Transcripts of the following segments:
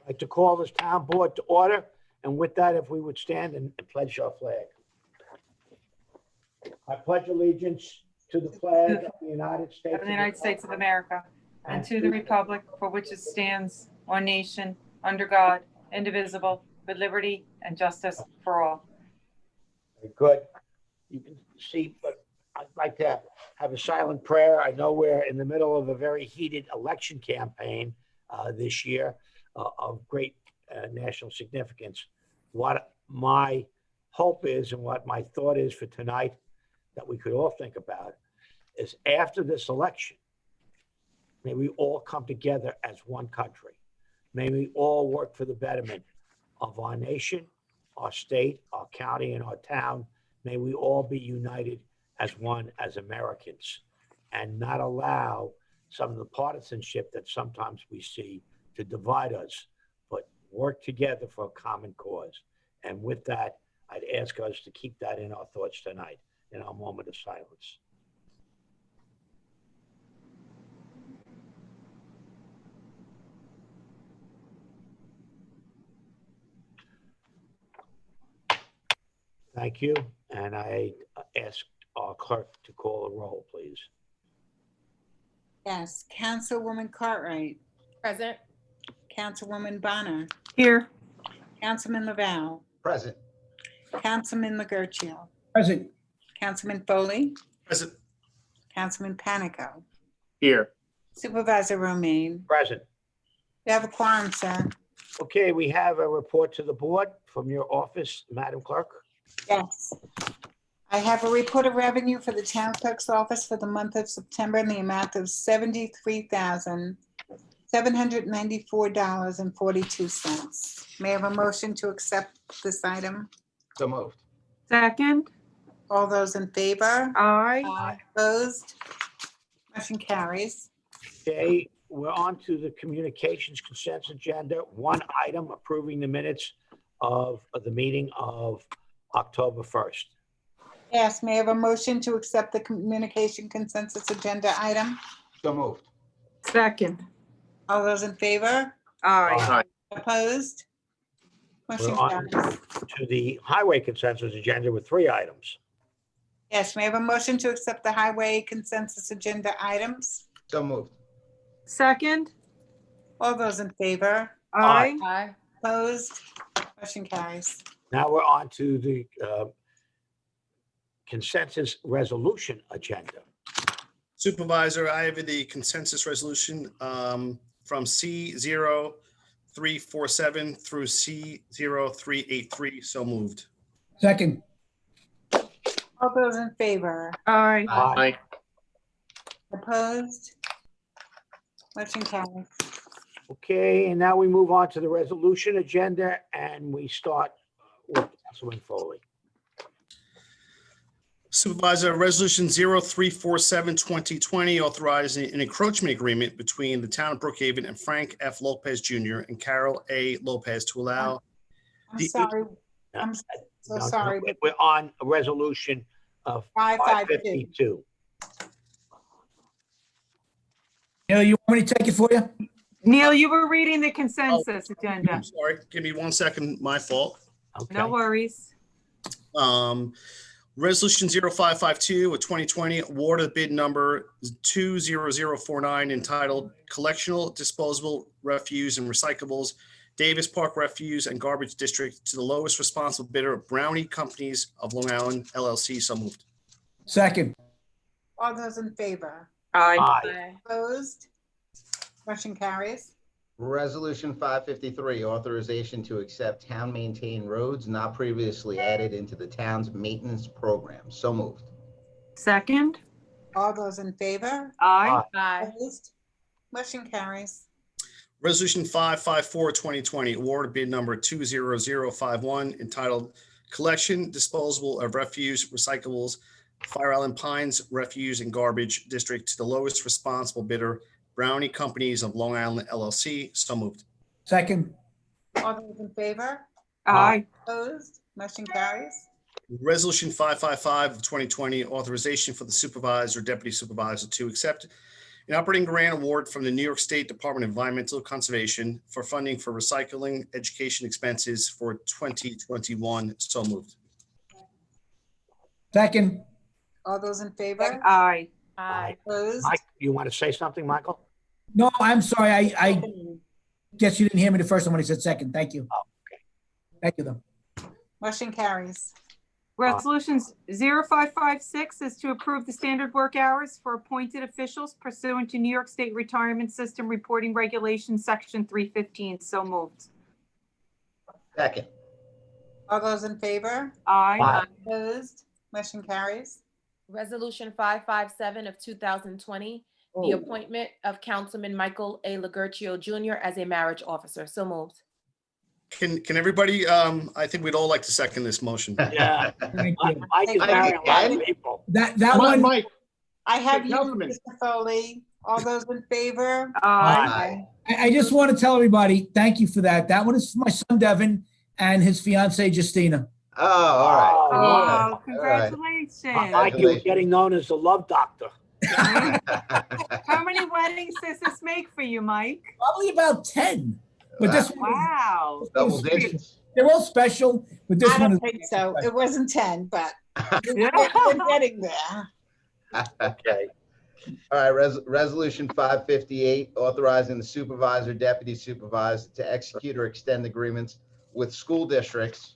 I'd like to call this town board to order, and with that, if we would stand and pledge our flag. I pledge allegiance to the flag of the United States of the United States of America, and to the republic for which it stands, one nation, under God, indivisible, with liberty and justice for all. Very good. You can see, but I'd like to have a silent prayer. I know we're in the middle of a very heated election campaign this year of great national significance. What my hope is and what my thought is for tonight that we could all think about is after this election, may we all come together as one country. May we all work for the betterment of our nation, our state, our county, and our town. May we all be united as one, as Americans, and not allow some of the partisanship that sometimes we see to divide us, but work together for a common cause. And with that, I'd ask us to keep that in our thoughts tonight in our moment of silence. Thank you. And I ask our clerk to call a roll, please. Yes, Councilwoman Cartwright, Present. Councilwoman Bonner, Here. Councilman Laval, Present. Councilman Magurcio, Present. Councilman Foley, Present. Councilman Panico, Here. Supervisor Romaine. Present. You have a quorum, sir. Okay, we have a report to the board from your office, Madam Clerk. Yes. I have a report of revenue for the town clerk's office for the month of September in the amount of $73,794.42. May I have a motion to accept this item? So moved. Second. All those in favor? Aye. Opposed? Motion carries. Okay, we're on to the communications consent agenda. One item, approving the minutes of the meeting of October 1st. Yes, may I have a motion to accept the communication consensus agenda item? So moved. Second. All those in favor? Aye. Opposed? Motion We're on carries. to the highway consensus agenda with three items. Yes, may I have a motion to accept the highway consensus agenda items? So moved. Second. All those in favor? Aye. Aye. Opposed? Motion carries. Now we're on to the consensus resolution agenda. Supervisor, I have the consensus resolution from C0347 through C0383. So moved. Second. All those in favor? Aye. Aye. Opposed? Motion carries. Okay, and now we move on to the resolution agenda, and we start with Councilman Foley. Supervisor, Resolution 0347 2020 authorizing an encroachment agreement between the town of Brookhaven and Frank F. Lopez Jr. and Carol A. Lopez to allow. I'm sorry. I'm so No, sorry, no, but we're on a resolution of 552. 552. Neil, you want me to take it for you? Neil, you were reading the consensus agenda. I'm sorry, give me 1 second, my fault. Okay. No worries. Resolution 0552 of 2020, award of bid number 20049 entitled Collectional Disposable Refuse and Recyclables, Davis Park Refuse and Garbage District to the lowest responsible bidder, Brownie Companies of Long Island LLC. So moved. Second. All those in favor? Aye. Aye. Opposed? Motion carries. Resolution 553, authorization to accept town-maintained roads not previously added into the town's maintenance program. So moved. Second. All those in favor? Aye. Aye. Opposed? Motion carries. Resolution 554 2020, award of bid number 20051 entitled Collection, Disposable of Refuse, Recyclables, Fire Island Pines Refuse and Garbage District to the lowest responsible bidder, Brownie Companies of Long Island LLC. So moved. Second. All those in favor? Aye. Opposed? Motion carries. Resolution 555 of 2020, authorization for the supervisor, deputy supervisor to accept an operating grant award from the New York State Department of Environmental Conservation for funding for recycling education expenses for 2021. So moved. Second. All those in favor? Aye. Aye. Opposed? Mike, you want to say something, Michael? No, I'm sorry. I guess you didn't hear me the first time when he said second. Thank you. Oh, okay. Thank you, though. Motion carries. Resolutions 0556 is to approve the standard work hours for appointed officials pursuant to New York State Retirement System Reporting Regulations, Section 315. So moved. Second. All those in favor? Aye. Aye. Opposed? Motion carries. Resolution 557 of 2020, the appointment of Councilman Michael A. Legurcio Jr. as a marriage officer. So moved. Can everybody, I think we'd all like to second this motion. Yeah. Thank you. Mike is marrying a lot of people. That one, Mike, I have you, Councilman. Mr. Foley. All those in favor? Aye. I just want to tell everybody, thank you for that. That one is for my son Devin and his fiancee Justina. Oh, all right. Oh, Oh, All right. congratulations. Mike, you were getting known as the love doctor. How many weddings does this make for you, Mike? Probably about 10. But this one, Wow. Double digits. they're all special, but this I one don't is. think so. It wasn't 10, but Yeah. we're getting there. Okay. All right, resolution 558, authorizing the supervisor, deputy supervisor to execute or extend agreements with school districts,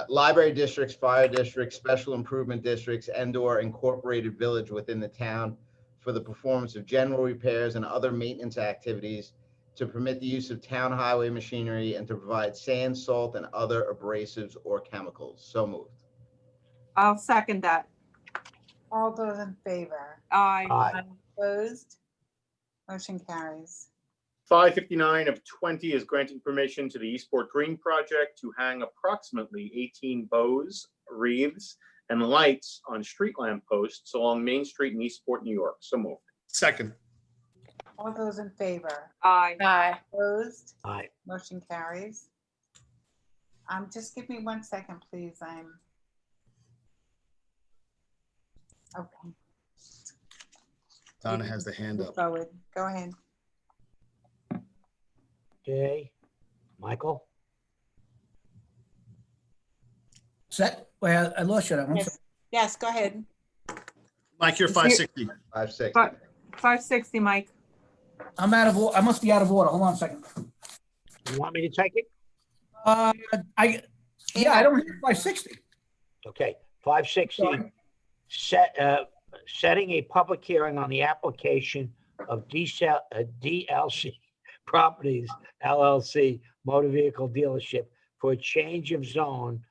library districts, fire districts, special improvement districts, and/or incorporated village within the town for the performance of general repairs and other maintenance activities, to permit the use of town highway machinery, and to provide sand, salt, and other abrasives or chemicals. So moved. I'll second that. All those in favor? Aye. Aye. Opposed? Motion carries. 559 of 20 is granting permission to the Eastport Green Project to hang approximately 18 bows, wreaths, and lights on street lamp posts along Main Street in Eastport, New York. So moved. Second. All those in favor? Aye. Aye. Opposed? Aye. Motion carries. Just give me 1 second, please. Okay. Donna has the hand Move up. forward. Go ahead. Okay. Michael? Set? Well, I lost you. That one. Yes. Yes, go ahead. Mike, you're 560. 560. 560, Mike. I'm out of order. I must be out of order. Hold on a second. You want me to take it? I don't have 560. Okay. 560, Sorry. setting a public hearing on the application of DLC Properties LLC Motor Vehicle Dealership for a change of zone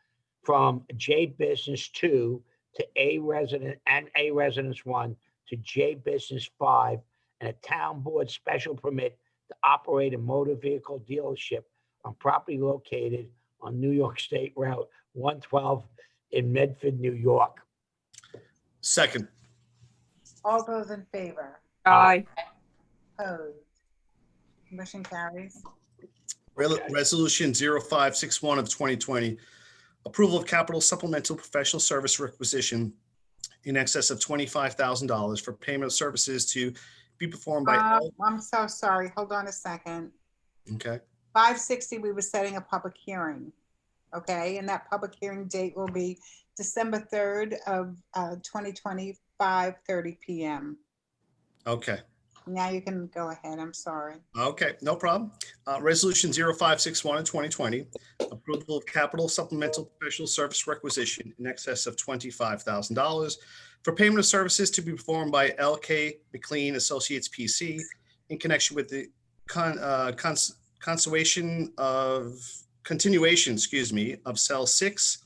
from J Business 2 to A Residence 1 to J Business 5, and a town board special permit to operate a motor vehicle dealership on property located on New York State Route 112 in Medford, New York. Second. All those in favor? Aye. Opposed? Motion carries. Resolution 0561 of 2020, approval of capital supplemental professional service requisition in excess of $25,000 for payment of services to be performed by. I'm so sorry. Hold on a second. Okay. 560, we were setting a public hearing. Okay, and that public hearing date will be December 3rd of 2020, 5:30 p.m. Okay. Now you can go ahead. I'm sorry. Okay, no problem. Resolution 0561 of 2020, approval of capital supplemental professional service requisition in excess of $25,000 for payment of services to be performed by LK McLean Associates PC in connection with the continuation of cell 6,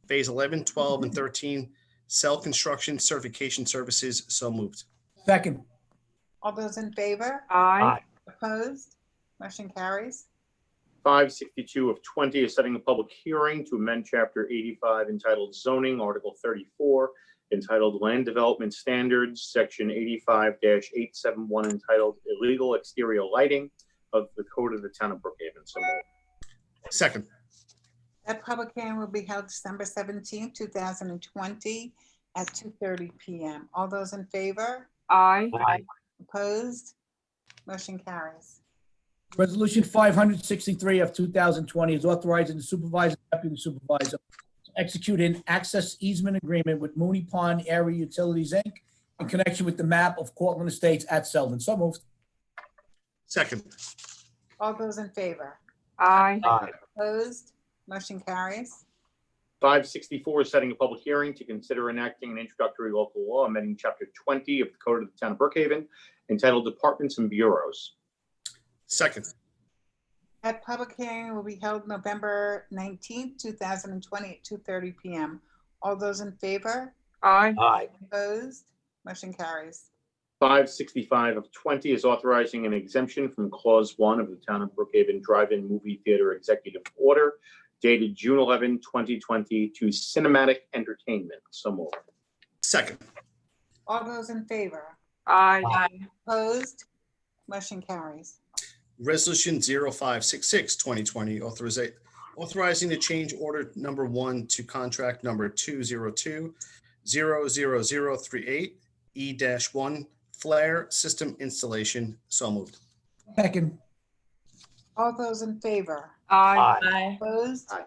phase 11, 12, and 13 cell construction certification services. So moved. Second. All those in favor? Aye. Opposed? Motion carries. 562 of 20 is setting a public hearing to amend Chapter 85 entitled Zoning, Article 34, entitled Land Development Standards, Section 85-871, entitled Illegal Exterior Lighting of the Code of the Town of Brookhaven. So moved. Second. That public hearing will be held December 17th, 2020 at 2:30 PM. All those in favor? Aye. Opposed? Motion carries. Resolution 563 of 2020 is authorizing the supervisor, and deputy supervisor to execute an access easement agreement with Mooney Pond Area Utilities, Inc. in connection with the map of Cortland Estates at Selden. So moved. Second. All those in favor? Aye. Opposed? Motion carries. 564 is setting a public hearing to consider enacting an introductory local law amending Chapter 20 of the Code of the Town of Brookhaven entitled Departments and Bureaus. Second. That public hearing will be held November 19th, 2020 at 2:30 PM. All those in favor? Aye. Opposed? Motion carries. 565 of 20 is authorizing an exemption from Clause 1 of the Town of Brookhaven Drive-In Movie Theater Executive Order dated June 11, 2020 to cinematic entertainment. So moved. Second. All those in favor? Aye. Opposed? Motion carries. Resolution 0566, 2020, authorizing the change order number 1 to contract number 202-00038 E-1 flare system installation. So moved. Second. All those in favor? Aye. Opposed? Aye.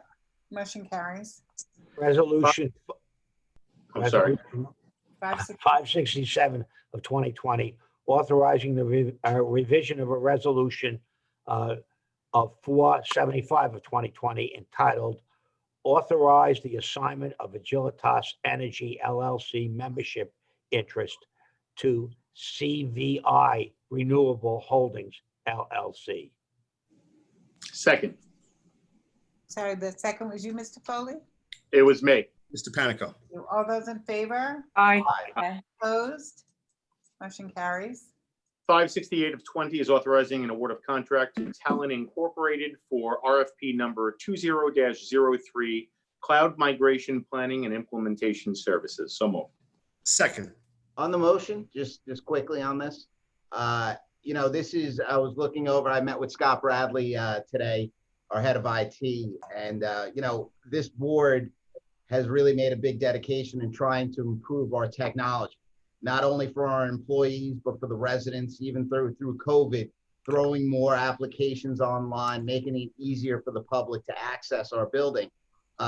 Motion carries. Resolution. I'm sorry. Resolution 560. 567 of 2020, authorizing the revision of a resolution of 475 of 2020 entitled Authorize the Assignment of Agilitas Energy LLC Membership Interest to CVI Renewable Holdings LLC. Second. Sorry, the second was you, Mr. Foley? It was me. Mr. Panico. All those in favor? Aye. Opposed? Motion carries. 568 of 20 is authorizing an award of contract to Talon Incorporated for RFP number 20-03 Cloud Migration Planning and Implementation Services. So moved. Second. On the motion, just quickly on this, this is, I was looking over, I met with Scott Bradley today, our head of IT, and, this board has really made a big dedication in trying to improve our technology, not only for our employees, but for the residents, even through COVID, throwing more applications online, making it easier for the public to access our building.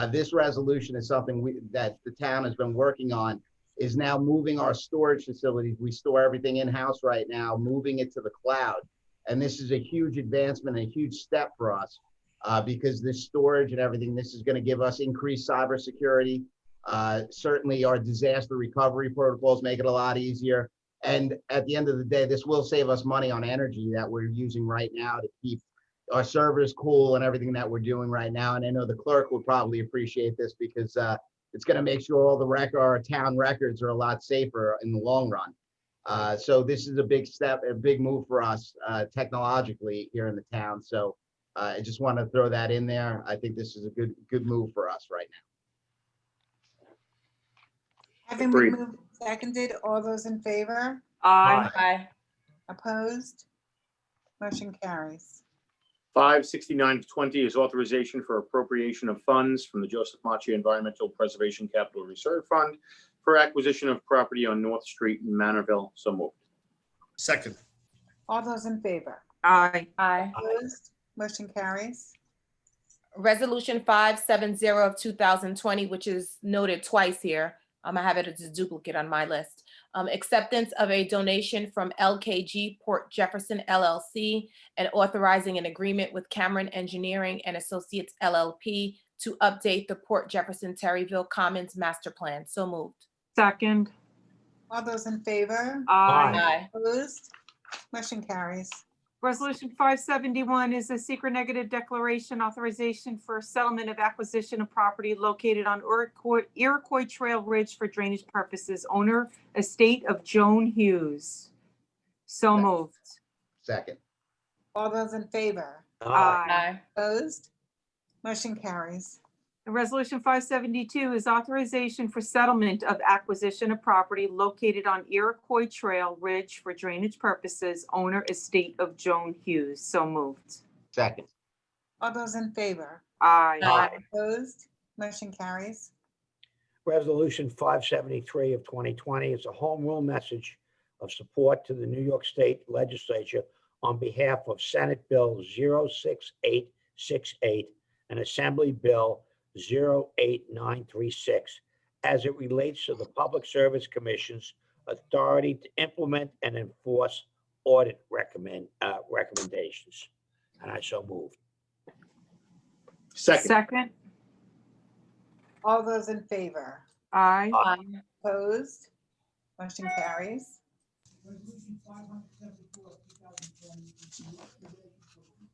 This resolution is something that the town has been working on, is now moving our storage facilities. We store everything in-house right now, moving it to the cloud. And this is a huge advancement, a huge step for us because this storage and everything, this is going to give us increased cybersecurity. Certainly our disaster recovery protocols make it a lot easier. And at the end of the day, this will save us money on energy that we're using right now to keep our servers cool and everything that we're doing right now. And I know the clerk will probably appreciate this because it's going to make sure all our town records are a lot safer in the long run. So this is a big step, a big move for us technologically here in the town. So I just want to throw that in there. I think this is a good move for us right now. Having Agreed. been moved and seconded, all those in favor? Aye. Opposed? Motion carries. 569 of 20 is authorization for appropriation of funds from the Joseph Macchia Environmental Preservation Capital Reserve Fund for acquisition of property on North Street in Manorville. So moved. Second. All those in favor? Aye. Opposed? Motion carries. Resolution 570 of 2020, which is noted twice here. I have it as a duplicate on my list. Acceptance of a donation from LKG Port Jefferson LLC and authorizing an agreement with Cameron Engineering and Associates LLP to update the Port Jefferson Terryville Commons Master Plan. So moved. Second. All those in favor? Aye. Opposed? Motion carries. Resolution 571 is a secret negative declaration authorization for settlement of acquisition of property located on Iroquois Trail Ridge for drainage purposes. Owner, estate of Joan Hughes. So moved. Second. All those in favor? Aye. Opposed? Motion carries. And Resolution 572 is authorization for settlement of acquisition of property located on Iroquois Trail Ridge for drainage purposes. Owner, estate of Joan Hughes. So moved. Second. All those in favor? Aye. Opposed? Motion carries. Resolution 573 of 2020 is a home rule message of support to the New York State Legislature on behalf of Senate Bill 06868 and Assembly Bill 08936 as it relates to the Public Service Commission's authority to implement and enforce audit recommendations. And I so move. Second. Second. All those in favor? Aye. Aye. Opposed? Motion carries.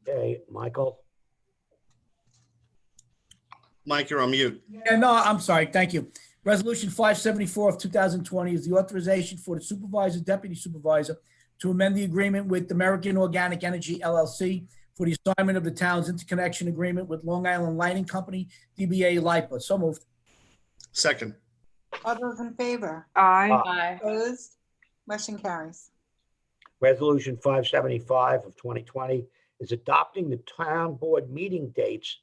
Okay, Michael? Mike, you're on mute. Yeah, no, I'm sorry. Thank you. Resolution 574 of 2020 is the authorization for the supervisor, deputy supervisor to amend the agreement with American Organic Energy LLC for the assignment of the town's interconnection agreement with Long Island Lighting Company, DBA LIPA. So moved. Second. All those in favor? Aye. Aye. Opposed? Motion carries. Resolution 575 of 2020 is adopting the town board meeting dates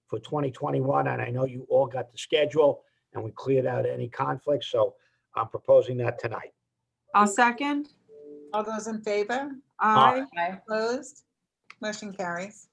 for 2021. And I know you all got the schedule and we cleared out any conflicts. So I'm proposing that tonight. I'll second. All those in favor? Aye. Aye. Opposed? Motion carries.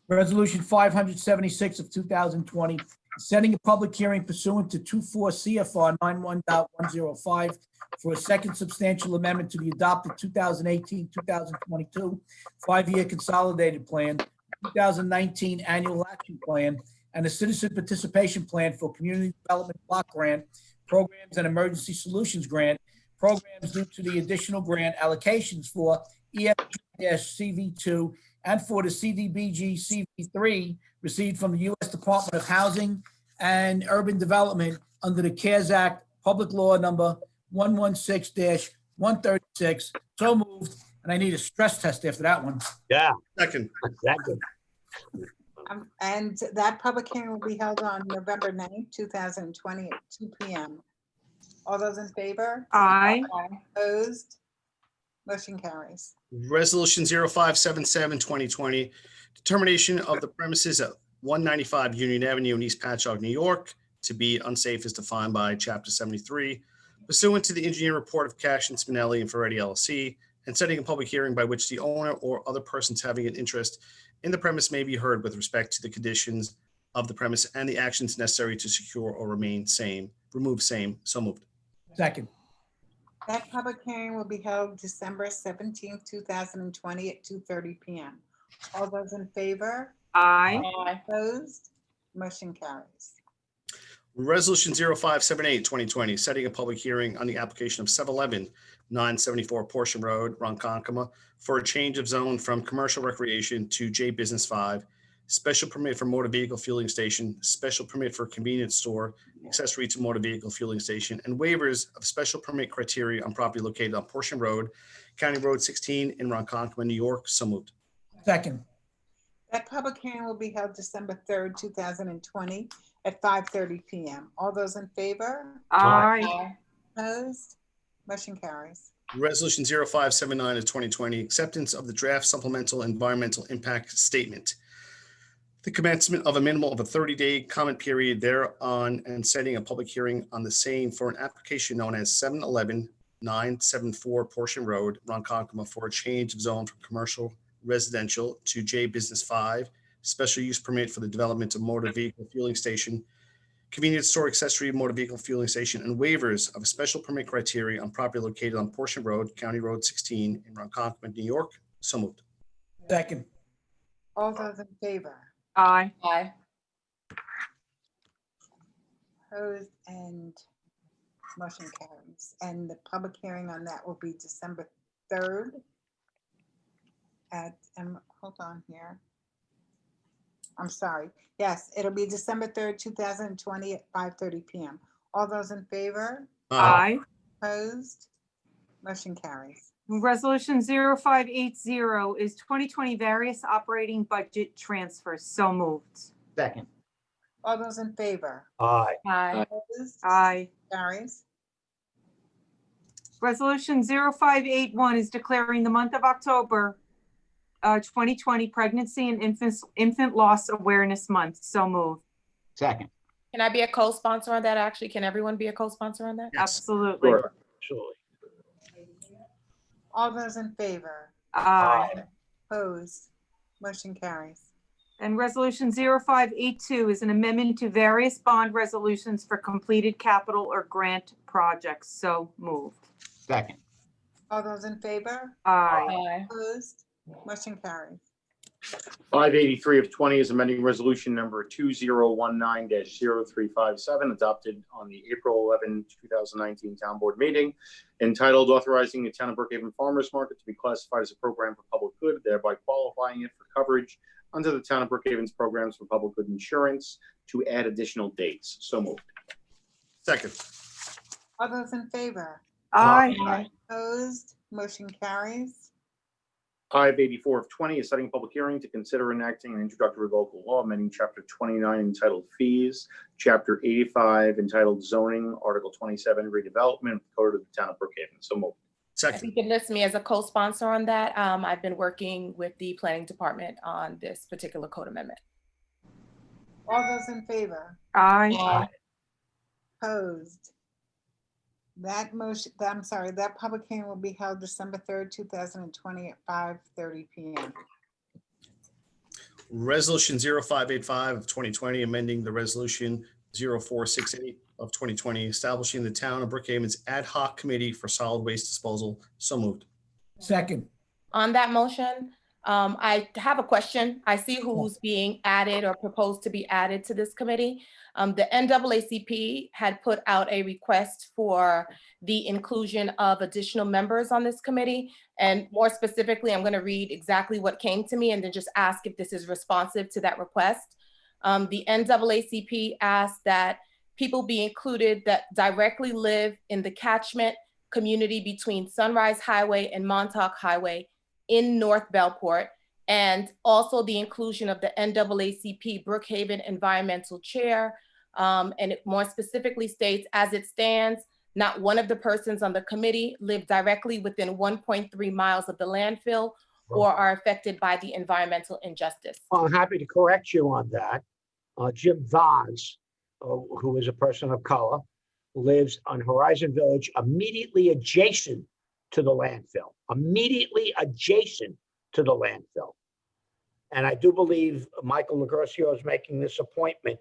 Resolution 576 of 2020, setting a public hearing pursuant to 24 CFR 91.105 for a second substantial amendment to the adopted 2018-2022 five-year consolidated plan, 2019 annual action plan, and a citizen participation plan for community development block grant programs and emergency solutions grant programs due to the additional grant allocations for EFG-CV2 and for the CDBG CV3 received from the U.S. Department of Housing and Urban Development under the CARES Act, Public Law Number 116-136. So moved. And I need a stress test after that one. Yeah, Second. exactly. And that public hearing will be held on November 9th, 2020 at 2 p.m. All those in favor? Aye. Opposed? Motion carries. Resolution 0577, 2020, determination of the premises at 195 Union Avenue in East Patchogue, New York, to be unsafe as defined by Chapter 73, pursuant to the engineer report of Cash and Spinelli and Ferretti LLC, and setting a public hearing by which the owner or other persons having an interest in the premise may be heard with respect to the conditions of the premise and the actions necessary to secure or remove same. So moved. Second. That public hearing will be held December 17th, 2020 at 2:30 p.m. All those in favor? Aye. Aye. Opposed? Motion carries. Resolution 0578, 2020, setting a public hearing on the application of 711 974 Portion Road, Ronkonkoma, for a change of zone from commercial recreation to J Business 5, special permit for motor vehicle fueling station, special permit for convenience store, accessory to motor vehicle fueling station, and waivers of special permit criteria on property located on Portion Road, County Road 16 in Ronkonkoma, New York. So moved. Second. That public hearing will be held December 3rd, 2020 at 5:30 p.m. All those in favor? Aye. Aye. Opposed? Motion carries. Resolution 0579 of 2020, acceptance of the draft supplemental environmental impact statement. The commencement of a minimum of a 30-day comment period thereon and setting a public hearing on the same for an application known as 711 974 Portion Road, Ronkonkoma, for a change of zone from commercial residential to J Business 5, special use permit for the development of motor vehicle fueling station, convenience store accessory motor vehicle fueling station, and waivers of a special permit criteria on property located on Portion Road, County Road 16 in Ronkonkoma, New York. So moved. Second. All those in favor? Aye. Aye. Opposed? And motion carries. And the public hearing on that will be December 3rd at, hold on here. I'm sorry. Yes, it'll be December 3rd, 2020 at 5:30 p.m. All those in favor? Aye. Opposed? Motion carries. Resolution 0580 is 2020 various operating budget transfers. So moved. Second. All those in favor? Aye. Aye. Opposed? Aye. Carries. Resolution 0581 is declaring the month of October 2020 Pregnancy and Infant Loss Awareness Month. So moved. Second. Can I be a co-sponsor on that? Actually, can everyone be a co-sponsor on that? Yes. Absolutely. Sure. Absolutely. All those in favor? Aye. Opposed? Motion carries. And Resolution 0582 is an amendment to various bond resolutions for completed capital or grant projects. So moved. Second. All those in favor? Aye. Aye. Opposed? Motion carries. 583 of 20 is amending resolution number 2019-0357, adopted on the April 11, 2019 town board meeting, entitled authorizing the town of Brookhaven Farmers Market to be classified as a program for public good, thereby qualifying it for coverage under the town of Brookhaven's programs for public good insurance, to add additional dates. So moved. Second. All those in favor? Aye. Opposed? Motion carries. 584 of 20 is setting a public hearing to consider enacting an introductory local law amending Chapter 29 entitled Fees, Chapter 85 entitled Zoning, Article 27 Redevelopment of the Code of the Town of Brookhaven. So moved. If Second. you can list me as a co-sponsor on that, I've been working with the planning department on this particular code amendment. All those in favor? Aye. Opposed? That motion, I'm sorry, that public hearing will be held December 3rd, 2020 at 5:30 PM. Resolution 0585 of 2020, amending the resolution 0468 of 2020, establishing the town of Brookhaven's ad hoc committee for solid waste disposal. So moved. Second. On that motion, I have a question. I see who's being added or proposed to be added to this committee. The NAACP had put out a request for the inclusion of additional members on this committee. And more specifically, I'm going to read exactly what came to me and then just ask if this is responsive to that request. The NAACP asked that people be included that directly live in the catchment community between Sunrise Highway and Montauk Highway in North Bellport, and also the inclusion of the NAACP Brookhaven Environmental Chair. And it more specifically states, as it stands, not one of the persons on the committee live directly within 1.3 miles of the landfill or are affected by the environmental injustice. Well, I'm happy to correct you on that. Jim Vaz, who is a person of color, lives on Horizon Village, immediately adjacent to the landfill, immediately adjacent to the landfill. And I do believe Michael Legorcio is making this appointment.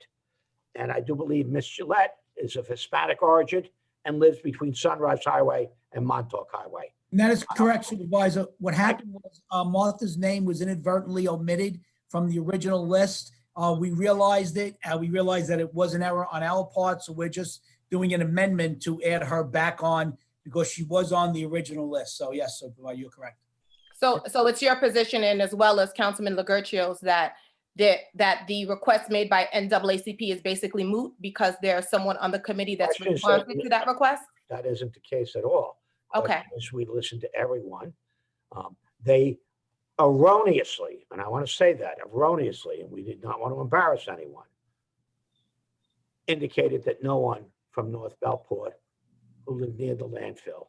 And I do believe Miss Gillette is of Hispanic origin and lives between Sunrise Highway and Montauk Highway. And that is correct, Supervisor. What happened was Martha's name was inadvertently omitted from the original list. We realized it. We realized that it was an error on our part, so we're just doing an amendment to add her back on because she was on the original list. So yes, Supervisor, you're correct. So it's your position, and as well as Councilman Legorcio's, that the request made by NAACP is basically moot because there's someone on the committee that's responsive to that request? That isn't the case at all. Okay. As we listen to everyone, they erroneously, and I want to say that erroneously, and we did not want to embarrass anyone, indicated that no one from North Bellport who lived near the landfill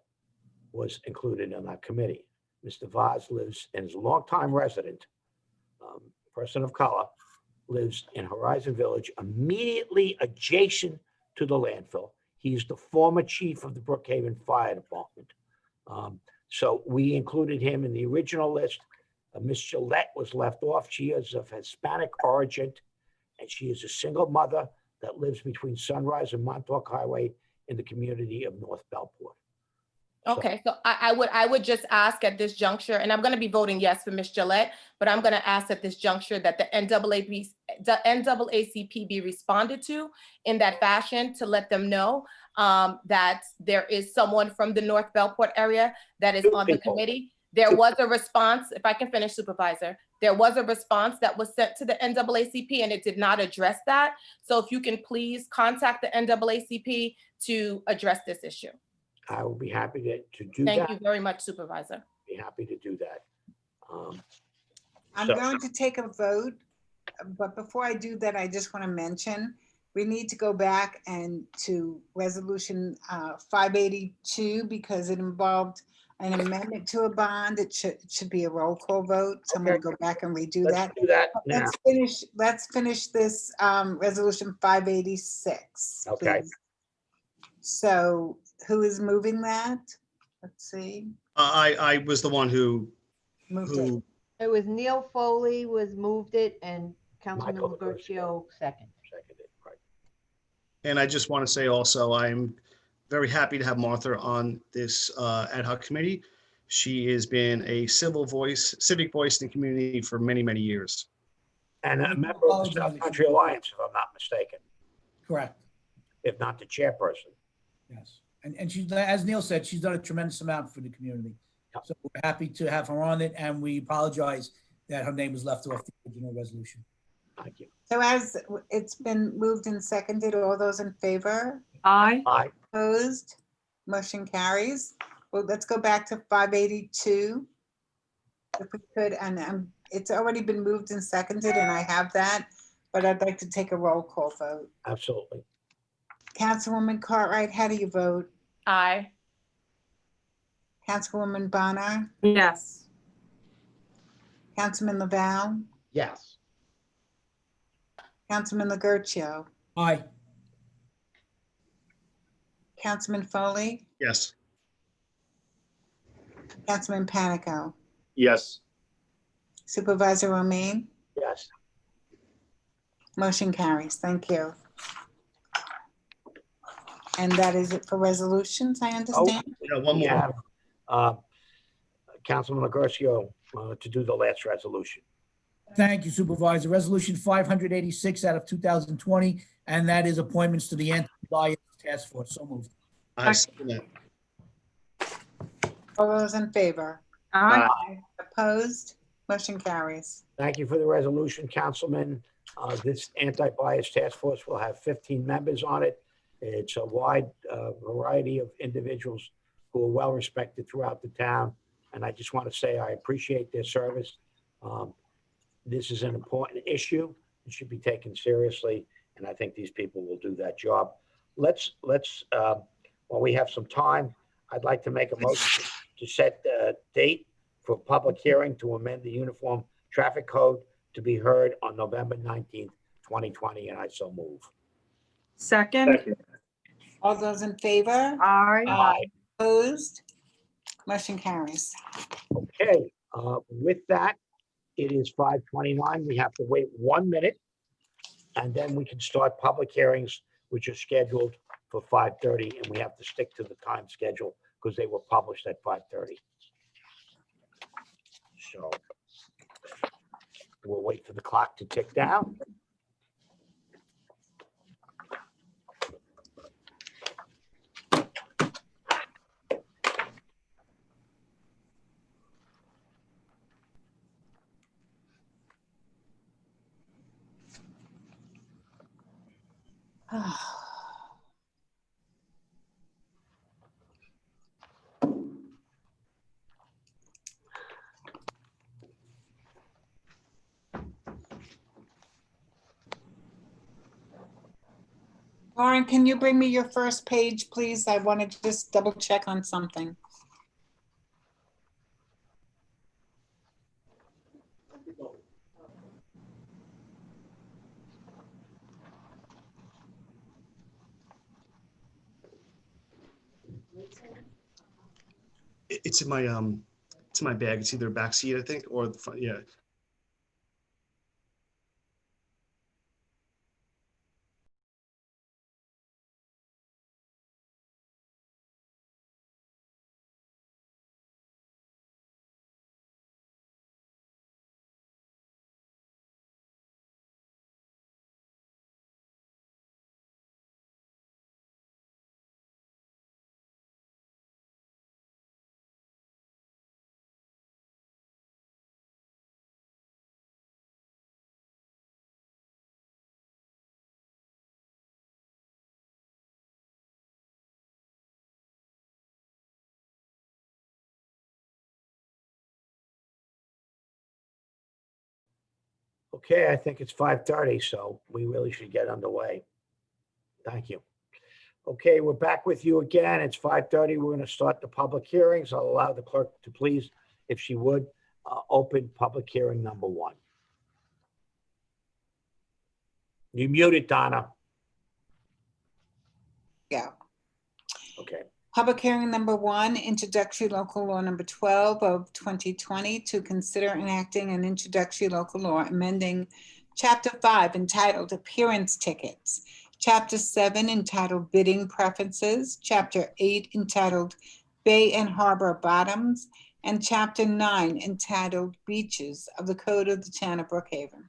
was included in that committee. Mr. Vaz lives and is a longtime resident, person of color, lives in Horizon Village, immediately adjacent to the landfill. He's the former chief of the Brookhaven Fire Department. So we included him in the original list. Miss Gillette was left off. She is of Hispanic origin, and she is a single mother that lives between Sunrise and Montauk Highway in the community of North Bellport. Okay, so I would just ask at this juncture, and I'm going to be voting yes for Ms. Gillette, but I'm going to ask at this juncture that the NAACP be responded to in that fashion to let them know that there is someone from the North Bellport area that is on the committee. There was a response, if I can finish, Supervisor, there was a response that was sent to the NAACP and it did not address that. So if you can please contact the NAACP to address this issue. I will be happy to do that. Thank you very much, Supervisor. Be happy to do that. I'm So- going to take a vote, but before I do that, I just want to mention, we need to go back and to resolution 582 because it involved an amendment to a bond. It should be a roll call vote. So I'm gonna Okay. go back and redo Let's that. do that now. Let's finish this resolution 586. Okay. please. So who is moving that? Let's see. I was the one who, Moved it. who, It was Neil Foley was moved it and Councilman Michael Lugercio second. Seconded, right. and I just want to say also, I'm very happy to have Martha on this ad hoc committee. She has been a civic voice in the community for many, many years. And a I member of the apologize South if you- Country Alliance, if I'm not mistaken, Correct, if not the chairperson. yes. And she's, as Neil said, she's done a tremendous amount for the community. Yep. So we're happy to have her on it, and we apologize that her name was left off the original resolution. Thank you. So as it's been moved and seconded, all those in favor? Aye. Aye. Opposed? Motion carries. Well, let's go back to 582. If we could, and it's already been moved and seconded, and I have that, but I'd like to take a roll call vote. Absolutely. Councilwoman Cartwright, how do you vote? Aye. Councilwoman Bonner? Yes. Councilman Laval? Yes. Councilman Lugercio? Aye, Councilman Foley? Yes. Councilman Panico? Yes. Supervisor Romaine? Yes. Motion carries. Thank you. And that is it for resolutions, I understand? Yeah, one We more. have Councilman Lugercio to do the last resolution. thank you, Supervisor. Resolution 586 out of 2020, and that is appointments to the Anti-Bias Task Force. So moved. I second that. All those in favor? Aye. Opposed? Motion carries. Thank you for the resolution, Councilman. This anti-bias task force will have 15 members on it. It's a wide variety of individuals who are well-respected throughout the town. And I just want to say I appreciate their service. This is an important issue. It should be taken seriously. And I think these people will do that job. Let's while we have some time, I'd like to make a motion to set the date for public hearing to amend the Uniform Traffic Code to be heard on November 19th, 2020, and I so move. Second. All those in favor? Aye. Opposed? Motion carries. Okay, with that, it is 5:29. We have to wait 1 minute, and then we can start public hearings, which are scheduled for 5:30, and we have to stick to the time schedule because they were published at 5:30. So we'll wait for the clock to tick down. Lauren, can you bring me your first page, please? I want to just double check on something. It's in my bag. It's either back seat, I think, or the front. Yeah. Okay, I think it's 5:30, so we really should get underway. Thank you. Okay, we're back with you again. It's 5:30. We're going to start the public hearings. I'll allow the clerk to please, if she would, open public hearing number 1. You muted, Donna. Yeah. Okay. Public hearing number 1, introductory local law number 12 of 2020 to consider enacting an introductory local law amending Chapter 5 entitled Appearance Tickets, Chapter 7 entitled Bidding Preferences, Chapter 8 entitled Bay and Harbor Bottoms, and Chapter 9 entitled Beaches of the Code of the Town of Brookhaven.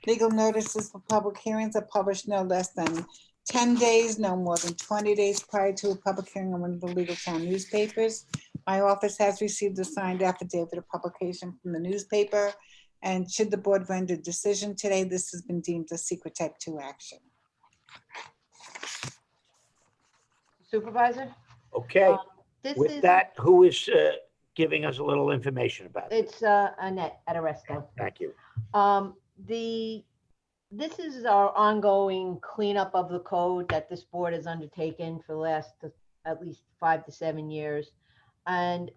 Legal notices for public hearings are published no less than 10 days, no more than 20 days prior to a public hearing on one of the legal town newspapers. My office has received a signed affidavit of publication from the newspaper, and should the board render a decision today, this has been deemed a secret type 2 action. Supervisor? Okay. This With is, that, who is giving us a little information about it? it's Annette at Arresto. Thank you. This is our ongoing cleanup of the code that this board has undertaken for the last at least 5 to 7 years. And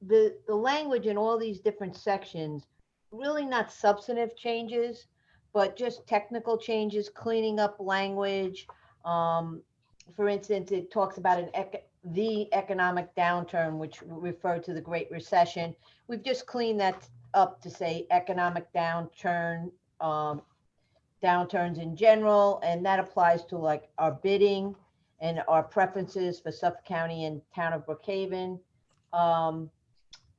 the language in all these different sections, really not substantive changes, but just technical changes, cleaning up language. For instance, it talks about the economic downturn, which referred to the Great Recession. We've just cleaned that up to say economic downturn, downturns in general, and that applies to like our bidding and our preferences for Suffolk County and Town of Brookhaven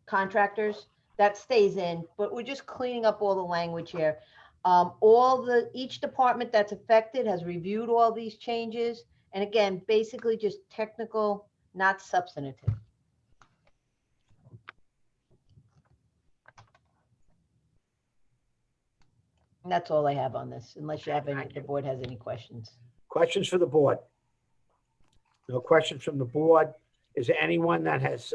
contractors. That stays in, but we're just cleaning up all the language here. Each department that's affected has reviewed all these changes, and again, basically just technical, not substantive. And that's all I have on this, unless you have any, the board has any questions. Questions for the board? No questions from the board. Is there anyone that has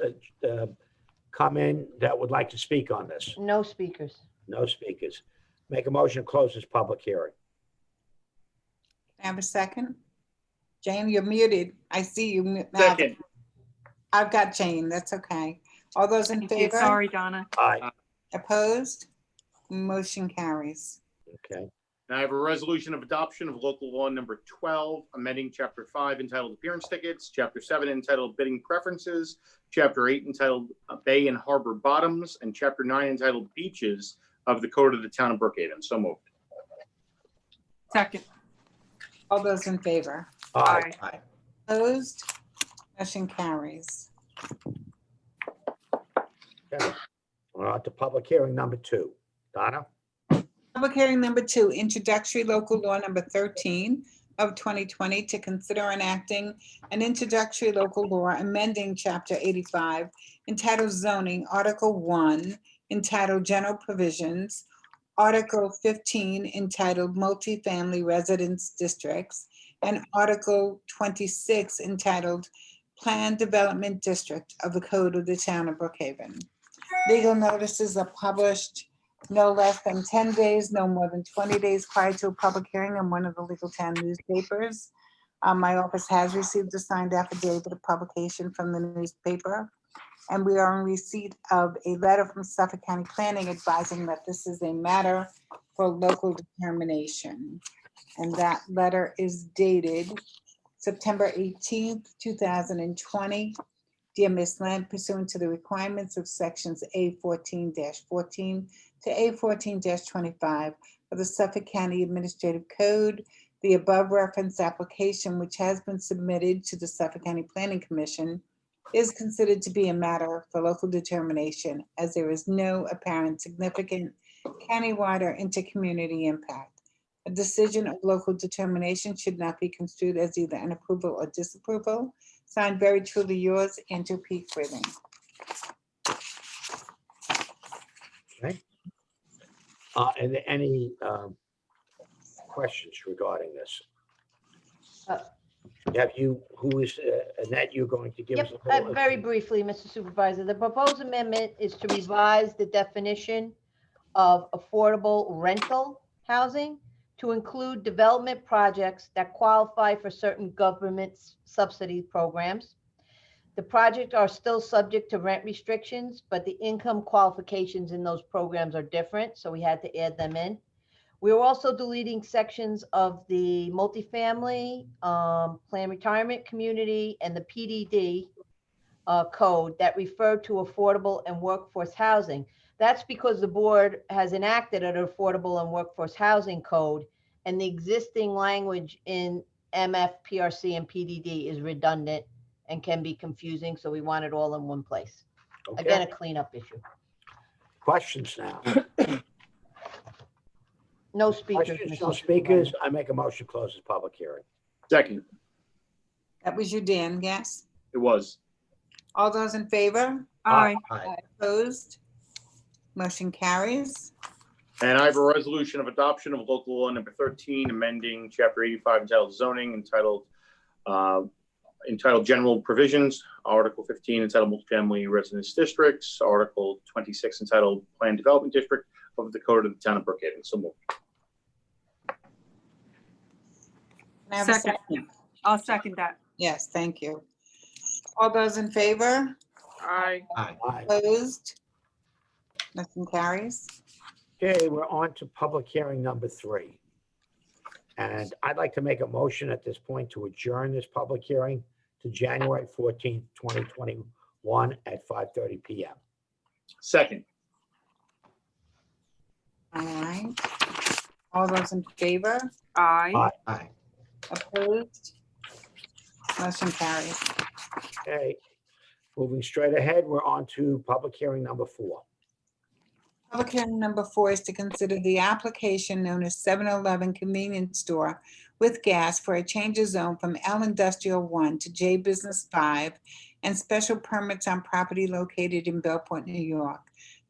come in that would like to speak on this? No speakers. No speakers. Make a motion to close this public hearing. Can I have a second? Jane, you're muted. I see you. Now. Second. I've got Jane. That's okay. All those in Thank you. favor? Sorry, Donna. Aye. Opposed? Motion carries. Okay. And I have a resolution of adoption of local law number 12, amending Chapter 5 entitled Appearance Tickets, Chapter 7 entitled Bidding Preferences, Chapter 8 entitled Bay and Harbor Bottoms, and Chapter 9 entitled Beaches of the Code of the Town of Brookhaven. So moved. Second. All those in favor? Aye. Aye. Opposed? Motion carries. Okay. We're on to public hearing number 2. Donna? Public hearing number 2, introductory local law number 13 of 2020 to consider enacting an introductory local law amending Chapter 85 entitled Zoning, Article 1 entitled General Provisions, Article 15 entitled Multifamily Residence Districts, and Article 26 entitled Planned Development District of the Code of the Town of Brookhaven. Legal notices are published no less than 10 days, no more than 20 days prior to a public hearing in one of the legal town newspapers. My office has received a signed affidavit of publication from the newspaper, and we are in receipt of a letter from Suffolk County Planning advising that this is a matter for local determination. And that letter is dated September 18th, 2020. Dear Ms. Land, pursuant to the requirements of sections A14-14 to A14-25 of the Suffolk County Administrative Code, the above referenced application, which has been submitted to the Suffolk County Planning Commission, is considered to be a matter for local determination, as there is no apparent significant countywide or intercommunity impact. A decision of local determination should not be construed as either an approval or disapproval. Signed, very truly yours, Andrew P. Frieden. Okay. And any questions regarding this? Who is, Annette, you're going to give us Yep, a little. very briefly, Mr. Supervisor, the proposed amendment is to revise the definition of affordable rental housing to include development projects that qualify for certain government subsidy programs. The projects are still subject to rent restrictions, but the income qualifications in those programs are different, so we had to add them in. We are also deleting sections of the multifamily, planned retirement community, and the PDD code that refer to affordable and workforce housing. That's because the board has enacted an affordable and workforce housing code, and the existing language in MF, PRC, and PDD is redundant and can be confusing, so we want it all in one place. Again, a Okay, cleanup issue. questions now. No speakers. Questions, Mr. no Supervisor. speakers. I make a motion to close this public hearing. Second, That was you, Dan, yes? it was. All those in favor? Aye. Aye. Opposed? Motion carries. And I have a resolution of adoption of local law number 13, amending chapter 85 entitled zoning, entitled general provisions, article 15 entitled multifamily residence districts, article 26 entitled planned development district of the code of the town of Brookhaven. So moved. Can I have a Second. second? I'll second that. Yes, thank you. All those in favor? Aye. Aye. Opposed? Motion carries. Okay, we're on to public hearing number 3. And I'd like to make a motion at this point to adjourn this public hearing to January 14th, 2021 at 5:30 PM. Second, All right. All those in favor? Aye. Aye. Opposed? Motion carries. Okay, moving straight ahead, we're on to public hearing number 4. Public hearing number 4 is to consider the application known as 7-Eleven Convenience Store with gas for a change of zone from L Industrial 1 to J Business 5 and special permits on property located in Bellport, New York.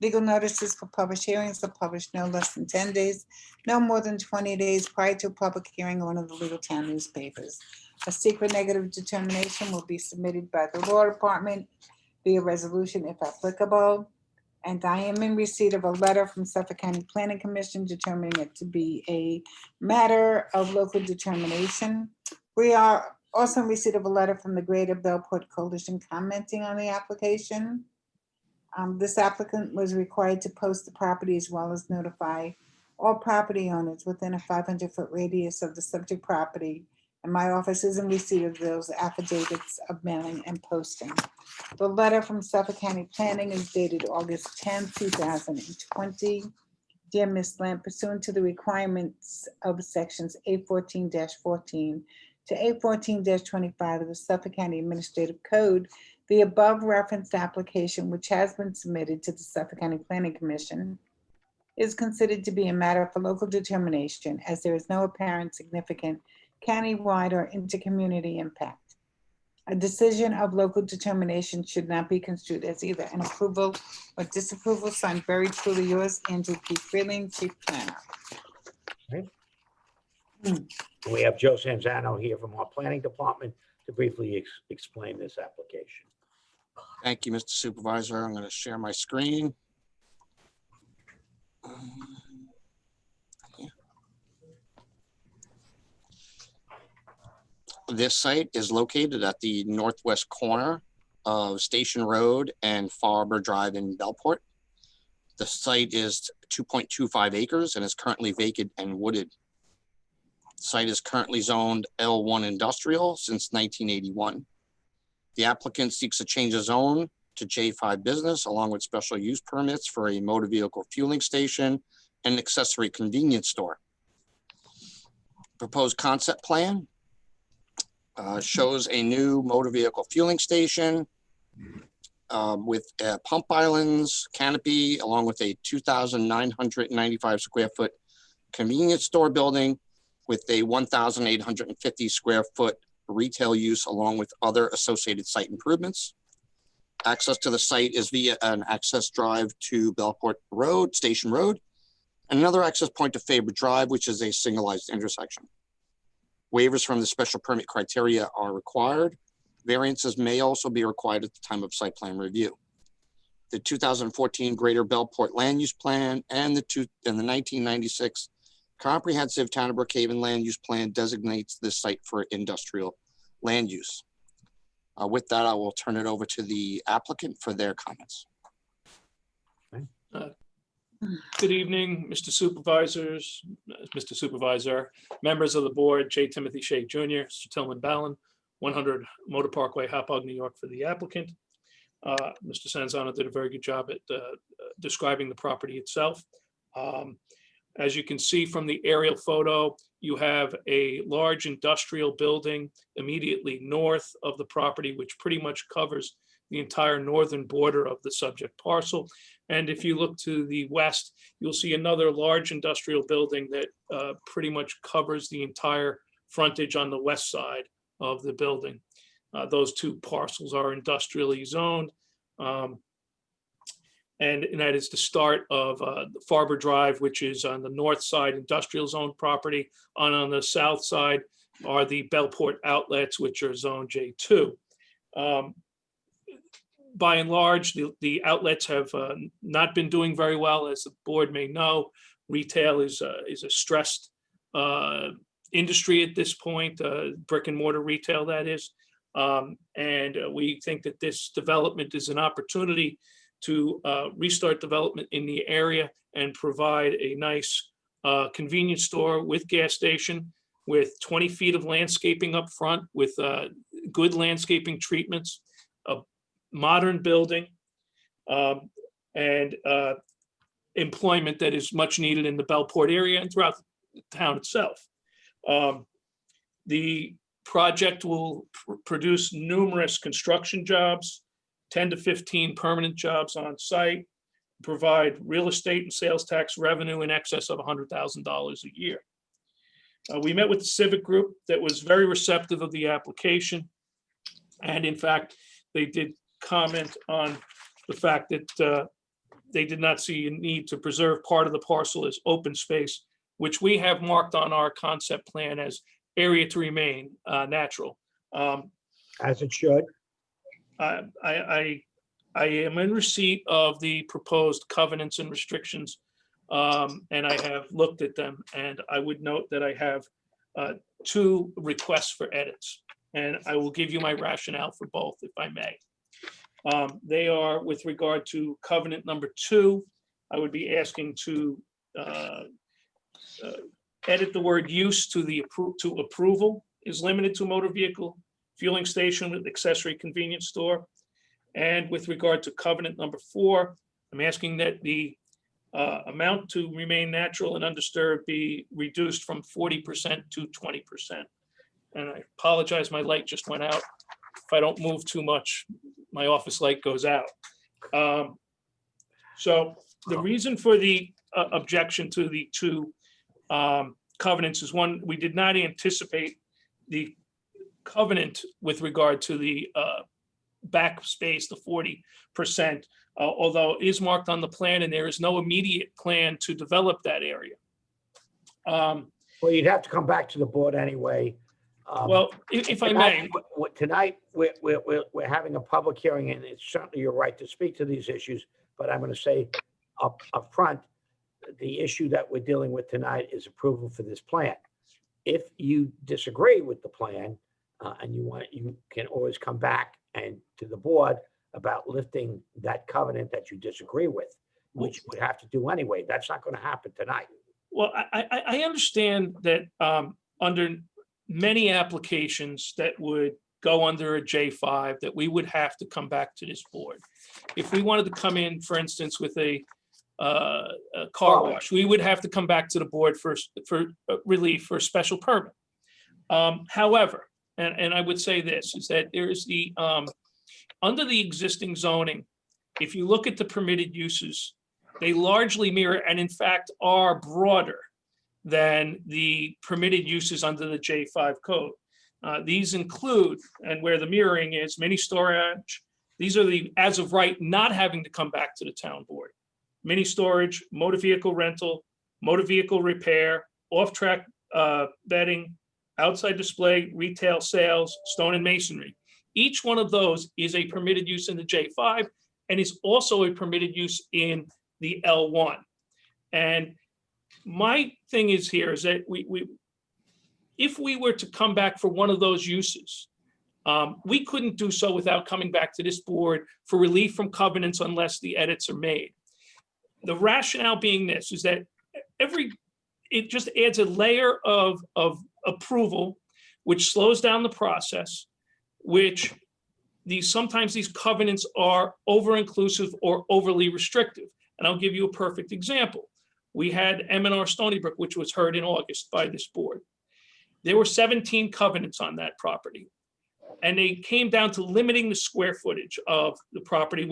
Legal notices for published hearings are published no less than 10 days, no more than 20 days prior to a public hearing on one of the legal town newspapers. A secret negative determination will be submitted by the law department via resolution if applicable. And I am in receipt of a letter from Suffolk County Planning Commission determining it to be a matter of local determination. We are also in receipt of a letter from the Greater Bellport Coalition commenting on the application. This applicant was required to post the property as well as notify all property owners within a 500-foot radius of the subject property. And my office is in receipt of those affidavits of mailing and posting. The letter from Suffolk County Planning is dated August 10, 2020. Dear Ms. Lamb, pursuant to the requirements of sections 814-14 to 814-25 of the Suffolk County Administrative Code, the above referenced application, which has been submitted to the Suffolk County Planning Commission, is considered to be a matter for local determination as there is no apparent significant countywide or intercommunity impact. A decision of local determination should not be construed as either an approval or disapproval. Signed, very truly yours, Andrew P. Freeling, Chief Planner. We have Joe Sanzano here from our planning department to briefly explain this application. Thank you, Mr. Supervisor. I'm going to share my screen. This site is located at the northwest corner of Station Road and Fall Harbor Drive in Bellport. The site is 2.25 acres and is currently vacant and wooded. The site is currently zoned L1 Industrial since 1981. The applicant seeks a change of zone to J5 Business along with special use permits for a motor vehicle fueling station and accessory convenience store. Proposed concept plan shows a new motor vehicle fueling station with pump islands, canopy, along with a 2,995 square foot convenience store building with a 1,850 square foot retail use along with other associated site improvements. Access to the site is via an access drive to Bellport Road, Station Road, and another access point to Faber Drive, which is a signalized intersection. Waivers from the special permit criteria are required. Variances may also be required at the time of site plan review. The 2014 Greater Bellport Land Use Plan and the 1996 comprehensive Town of Brookhaven land use plan designates this site for industrial land use. With that, I will turn it over to the applicant for their comments. Good evening, Mr. Supervisor, members of the board, J. Timothy Shea Jr., Sir Tillman Ballin, 100 Motor Parkway, Hauppauge, New York, for the applicant. Mr. Sanzano did a very good job at describing the property itself. As you can see from the aerial photo, you have a large industrial building immediately north of the property, which pretty much covers the entire northern border of the subject parcel. And if you look to the west, you'll see another large industrial building that pretty much covers the entire frontage on the west side of the building. Those two parcels are industrially zoned. And that is the start of Farber Drive, which is on the north side industrial zone property. On the south side are the Bellport outlets, which are zone J2. By and large, the outlets have not been doing very well, as the board may know. Retail is a stressed industry at this point, brick and mortar retail, that is. And we think that this development is an opportunity to restart development in the area and provide a nice convenience store with gas station, with 20 feet of landscaping up front, with good landscaping treatments, a modern building, and employment that is much needed in the Bellport area and throughout the town itself. The project will produce numerous construction jobs, 10 to 15 permanent jobs on site, provide real estate and sales tax revenue in excess of $100,000 a year. We met with the civic group that was very receptive of the application. And in fact, they did comment on the fact that they did not see a need to preserve part of the parcel as open space, which we have marked on our concept plan as area to remain natural. As it should. I am in receipt of the proposed covenants and restrictions, and I have looked at them, and I would note that I have 2 requests for edits, and I will give you my rationale for both, if I may. They are with regard to covenant number 2. I would be asking to edit the word use to approval is limited to motor vehicle fueling station with accessory convenience store. And with regard to covenant number 4, I'm asking that the amount to remain natural and undisturbed be reduced from 40% to 20%. And I apologize, my light just went out. If I don't move too much, my office light goes out. So the reason for the objection to the 2 covenants is, one, we did not anticipate the covenant with regard to the back space, the 40%, although it is marked on the plan and there is no immediate plan to develop that area. Well, you'd have to come back to the board anyway. Well, if I may. Tonight, we're having a public hearing, and it's certainly your right to speak to these issues, but I'm going to say up front, the issue that we're dealing with tonight is approval for this plan. If you disagree with the plan, and you can always come back and to the board about lifting that covenant that you disagree with, which would have to do anyway. That's not going to happen tonight. Well, I understand that under many applications that would go under a J5, that we would have to come back to this board. If we wanted to come in, for instance, with a car wash, we would have to come back to the board for relief for a special permit. However, and I would say this, is that there is the, under the existing zoning, if you look at the permitted uses, they largely mirror and in fact are broader than the permitted uses under the J5 code. These include, and where the mirroring is, mini storage. These are the, as of right, not having to come back to the town board. Mini storage, motor vehicle rental, motor vehicle repair, off-track bedding, outside display, retail sales, stone and masonry. Each one of those is a permitted use in the J5 and is also a permitted use in the L1. And my thing is here is that if we were to come back for one of those uses, we couldn't do so without coming back to this board for relief from covenants unless the edits are made. The rationale being this is that it just adds a layer of approval, which slows down the process, which sometimes these covenants are over-inclusive or overly restrictive. And I'll give you a perfect example. We had M&R Stony Brook, which was heard in August by this board. There were 17 covenants on that property. And they came down to limiting the square footage of the property,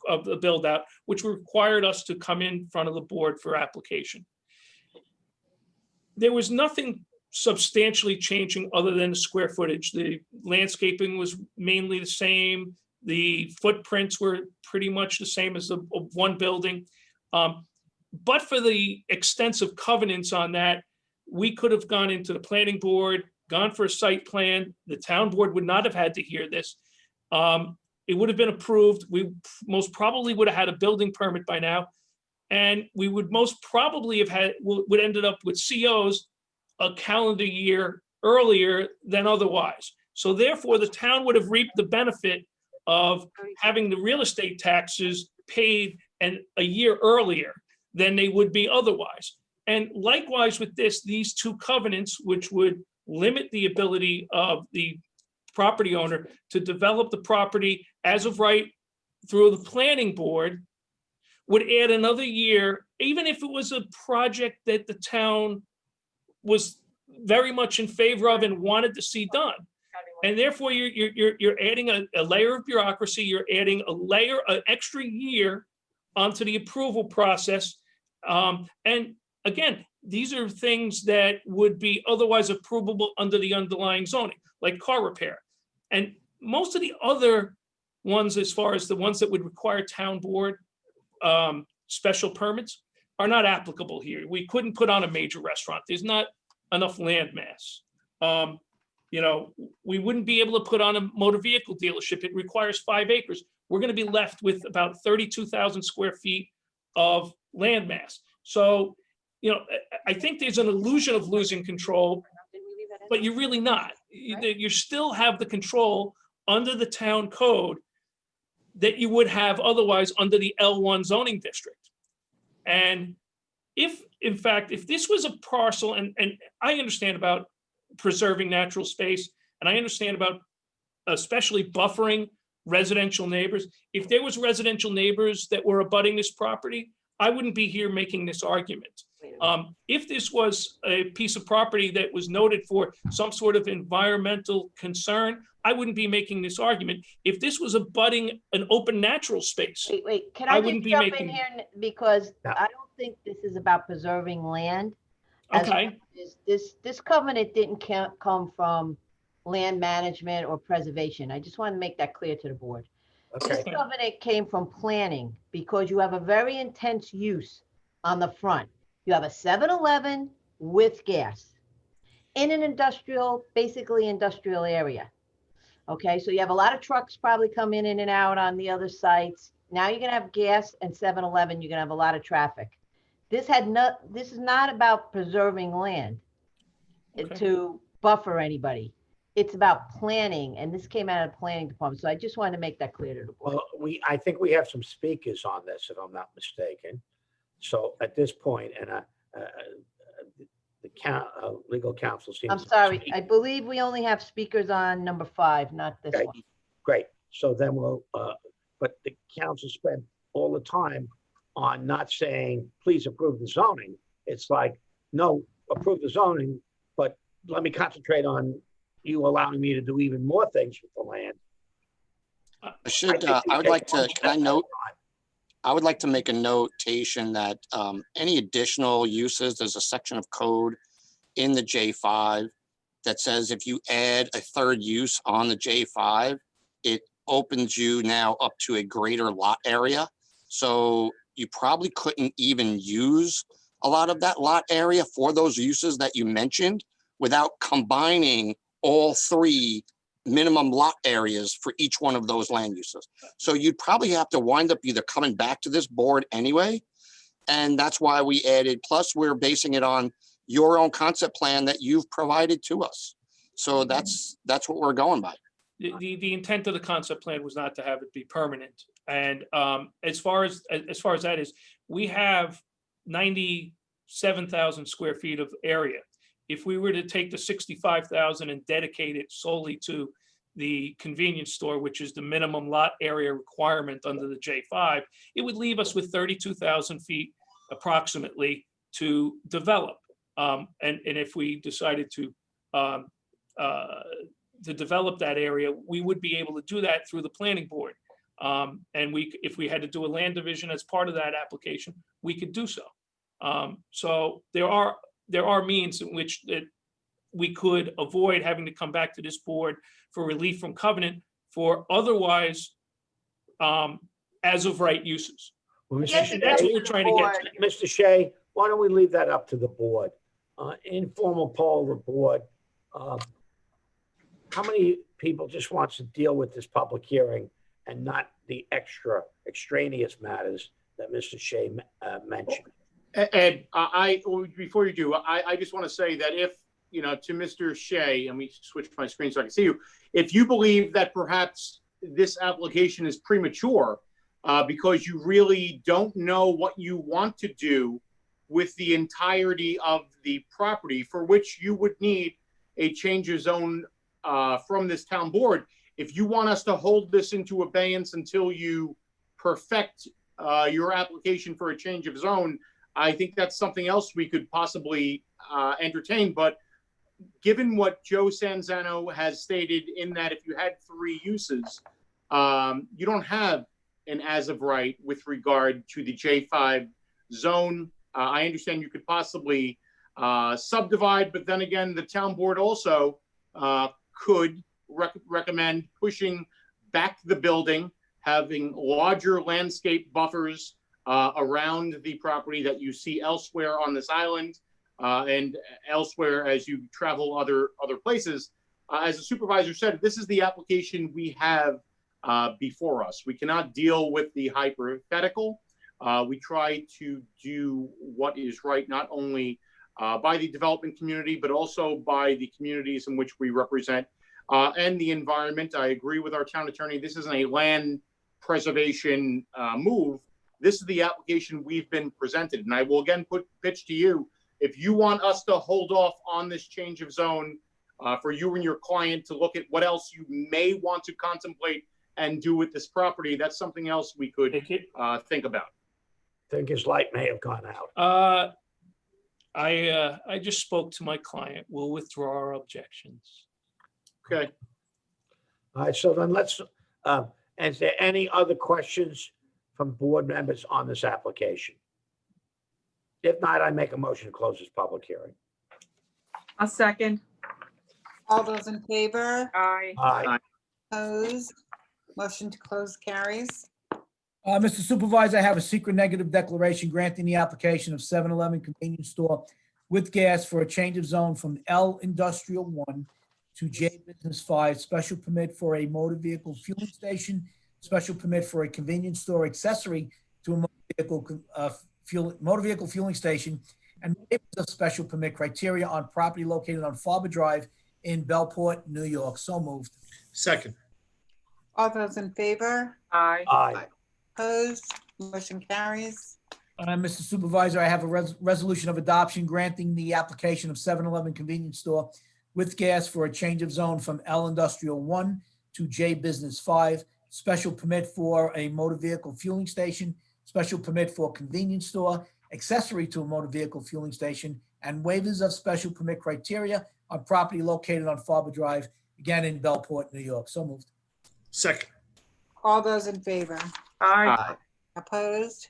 of the build out, which required us to come in front of the board for application. There was nothing substantially changing other than the square footage. The landscaping was mainly the same. The footprints were pretty much the same as of one building. But for the extensive covenants on that, we could have gone into the planning board, gone for a site plan. The town board would not have had to hear this. It would have been approved. We most probably would have had a building permit by now. And we would most probably have would ended up with COs a calendar year earlier than otherwise. So therefore, the town would have reaped the benefit of having the real estate taxes paid a year earlier than they would be otherwise. And likewise with these two covenants, which would limit the ability of the property owner to develop the property as of right through the planning board, would add another year, even if it was a project that the town was very much in favor of and wanted to see done. And therefore, you're adding a layer of bureaucracy. You're adding an extra year onto the approval process. And again, these are things that would be otherwise approvable under the underlying zoning, like car repair. And most of the other ones, as far as the ones that would require town board special permits, are not applicable here. We couldn't put on a major restaurant. There's not enough land mass. We wouldn't be able to put on a motor vehicle dealership. It requires 5 acres. We're going to be left with about 32,000 square feet of land mass. So, I think there's an illusion of losing control, but you're really not. You still have the control under the town code that you would have otherwise under the L1 zoning district. And if this was a parcel, and I understand about preserving natural space, and I understand about especially buffering residential neighbors. If there was residential neighbors that were abutting this property, I wouldn't be here making this argument. If this was a piece of property that was noted for some sort of environmental concern, I wouldn't be making this argument. If this was abutting an open natural space, Wait, can I I wouldn't just be jump in making- here because Yeah. I don't think this is about preserving land. as Okay. much as This covenant didn't come from land management or preservation. I just want to make that clear to the board. This Okay, covenant came from planning because you have a very intense use on the front. You have a 7-Eleven with gas in an basically industrial area. Okay, so you have a lot of trucks probably come in and out on the other sites. Now you're gonna have gas and 7-Eleven, you're gonna have a lot of traffic. This is not about preserving land Okay. to buffer anybody. It's about planning, and this came out of the planning department. So I just wanted to make that clear to the board. well, I think we have some speakers on this, if I'm not mistaken. So at this point, and the legal counsel seems. I'm to be sorry, speaking. I believe we only have speakers on number 5, not this Okay. one. Great, so then but the council spent all the time on not saying, please approve the zoning. It's like, no, approve the zoning, but let me concentrate on you allowing me to do even more things with the land. I would like to, can I note? I would like to make a notation that any additional uses, there's a section of code in the J5 that says if you add a third use on the J5, it opens you now up to a greater lot area. So you probably couldn't even use a lot of that lot area for those uses that you mentioned without combining all 3 minimum lot areas for each one of those land uses. So you'd probably have to wind up either coming back to this board anyway And that's why we added, plus we're basing it on your own concept plan that you've provided to us. So that's what we're going by. The intent of the concept plan was not to have it be permanent. And as far as that is, we have 97,000 square feet of area. If we were to take the 65,000 and dedicate it solely to the convenience store, which is the minimum lot area requirement under the J5, it would leave us with 32,000 feet approximately to develop. And if we decided to develop that area, we would be able to do that through the planning board. And if we had to do a land division as part of that application, we could do so. So there are means in which that we could avoid having to come back to this board for relief from covenant for otherwise as of right uses. Well, Yes, Mr. it That's Shea, what we're trying to get to. Mr. Shea, why don't we leave that up to the board? Informal poll of the board. How many people just wants to deal with this public hearing and not the extraneous matters that Mr. Shea mentioned? Ed, before you do, I just want to say that if, to Mr. Shea, let me switch my screen so I can see you. If you believe that perhaps this application is premature because you really don't know what you want to do with the entirety of the property, for which you would need a change of zone from this town board, if you want us to hold this into abeyance until you perfect your application for a change of zone, I think that's something else we could possibly entertain. But given what Joe Sanzano has stated, in that if you had 3 uses, you don't have an as of right with regard to the J5 zone. I understand you could possibly subdivide, but then again, the town board also could recommend pushing back the building, having larger landscape buffers around the property that you see elsewhere on this island and elsewhere as you travel other places. As the supervisor said, this is the application we have before us. We cannot deal with the hypothetical. We try to do what is right, not only by the development community, but also by the communities in which we represent and the environment. I agree with our town attorney. This isn't a land preservation move. This is the application we've been presented. And I will again pitch to you, if you want us to hold off on this change of zone for you and your client to look at what else you may want to contemplate and do with this property, that's something else we could think about. I think his light may have gone out. I just spoke to my client. We'll withdraw our objections. Okay. All right, so then let's, is there any other questions from board members on this application? If not, I make a motion to close this public hearing. I'll second. All those in favor? Aye. Aye. Opposed? Motion to close carries. Mr. Supervisor, I have a secret negative declaration granting the application of 7-Eleven convenience store with gas for a change of zone from L Industrial 1 to J Business 5, special permit for a motor vehicle fueling station, special permit for a convenience store accessory to a motor vehicle fueling station, and waivers of special permit criteria on property located on Faber Drive in Bellport, New York. So moved. Second. All those in favor? Aye. Aye. Opposed? Motion carries. Mr. Supervisor, I have a resolution of adoption granting the application of 7-Eleven convenience store with gas for a change of zone from L Industrial 1 to J Business 5, special permit for a motor vehicle fueling station, special permit for convenience store, accessory to a motor vehicle fueling station, and waivers of special permit criteria on property located on Faber Drive, again in Bellport, New York. So moved. Second. All those in favor? Aye. Opposed?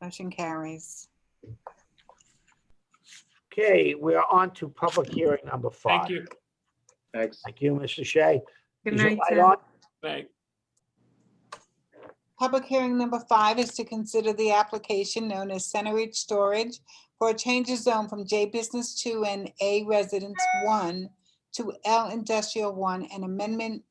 Motion carries. Okay, we are on to public hearing number 5. Thank you. Thanks. Thank you, Mr. Shea. Good Is your night, light Tim. on? Thank. Public hearing number 5 is to consider the application known as Center Ridge Storage for a change of zone from J Business 2 and A Residence 1 to L Industrial 1, an amendment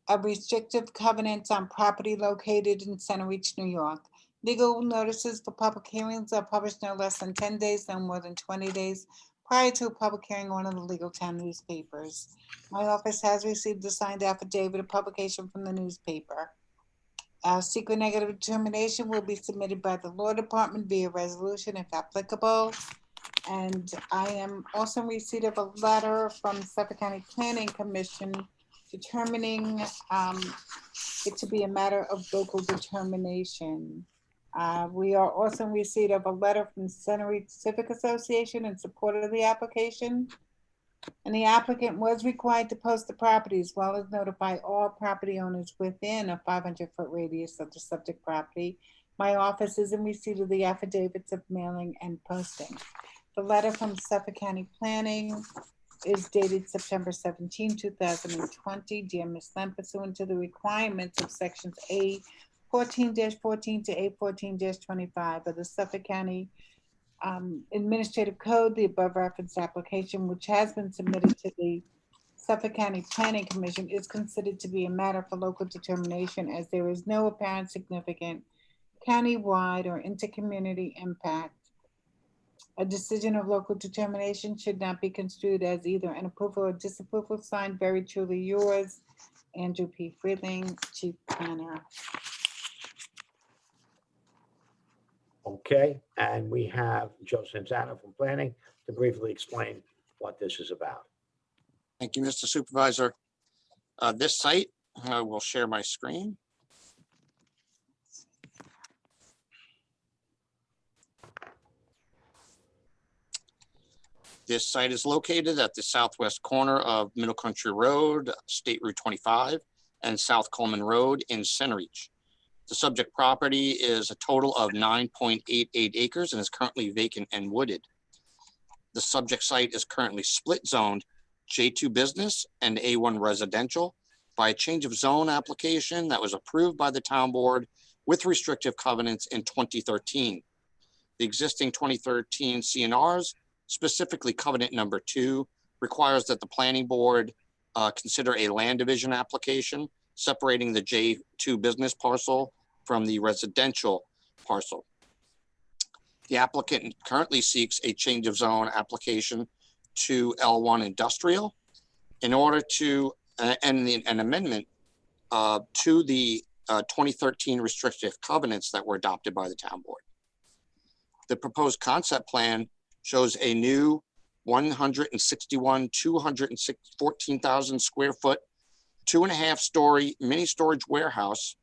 of restrictive covenants on property located in Center Ridge, New York. Legal notices for public hearings are published no less than 10 days, no more than 20 days prior to a public hearing on one of the legal town newspapers. My office has received the signed affidavit of publication from the newspaper. Secret negative determination will be submitted by the law department via resolution if applicable. And I am also in receipt of a letter from Suffolk County Planning Commission determining it to be a matter of local determination. We are also in receipt of a letter from Center Reach Civic Association in support of the application. And the applicant was required to post the property as well as notify all property owners within a 500-foot radius of the subject property. My office is in receipt of the affidavits of mailing and posting. The letter from Suffolk County Planning is dated September 17, 2020. Dear Ms. Lamb, pursuant to the requirements of sections A 14-14 to A 14-25 of the Suffolk County Administrative Code, the above referenced application, which has been submitted to the Suffolk County Planning Commission, is considered to be a matter for local determination as there is no apparent significant county-wide or intercommunity impact. A decision of local determination should not be construed as either an approval or disapproval. Signed, very truly yours, Andrew P. Freeling, Chief Planner. Okay, and we have Joe Sanzano from Planning to briefly explain what this is about. Thank you, Mr. Supervisor. This site, I will share my screen. This site is located at the southwest corner of Middle Country Road, State Route 25, and South Coleman Road in Center Reach. The subject property is a total of 9.88 acres and is currently vacant and wooded. The subject site is currently split zoned J2 business and A1 residential by a change of zone application that was approved by the town board with restrictive covenants in 2013. The existing 2013 CNRs, specifically covenant number 2, requires that the planning board consider a land division application separating the J2 business parcel from the residential parcel. The applicant currently seeks a change of zone application to L1 industrial in order to, an amendment to the 2013 restrictive covenants that were adopted by the town board. The proposed concept plan shows a new 214,000 square foot, 2.5-story mini storage warehouse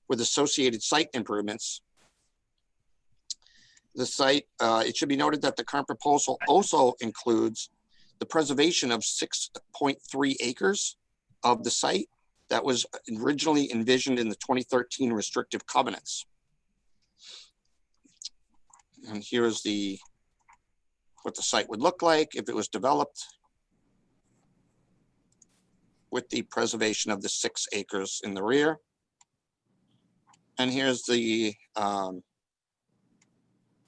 with associated site improvements. The site, it should be noted that the current proposal also includes the preservation of 6.3 acres of the site that was originally envisioned in the 2013 restrictive covenants. And here's what the site would look like if it was developed with the preservation of the 6 acres in the rear. And here's the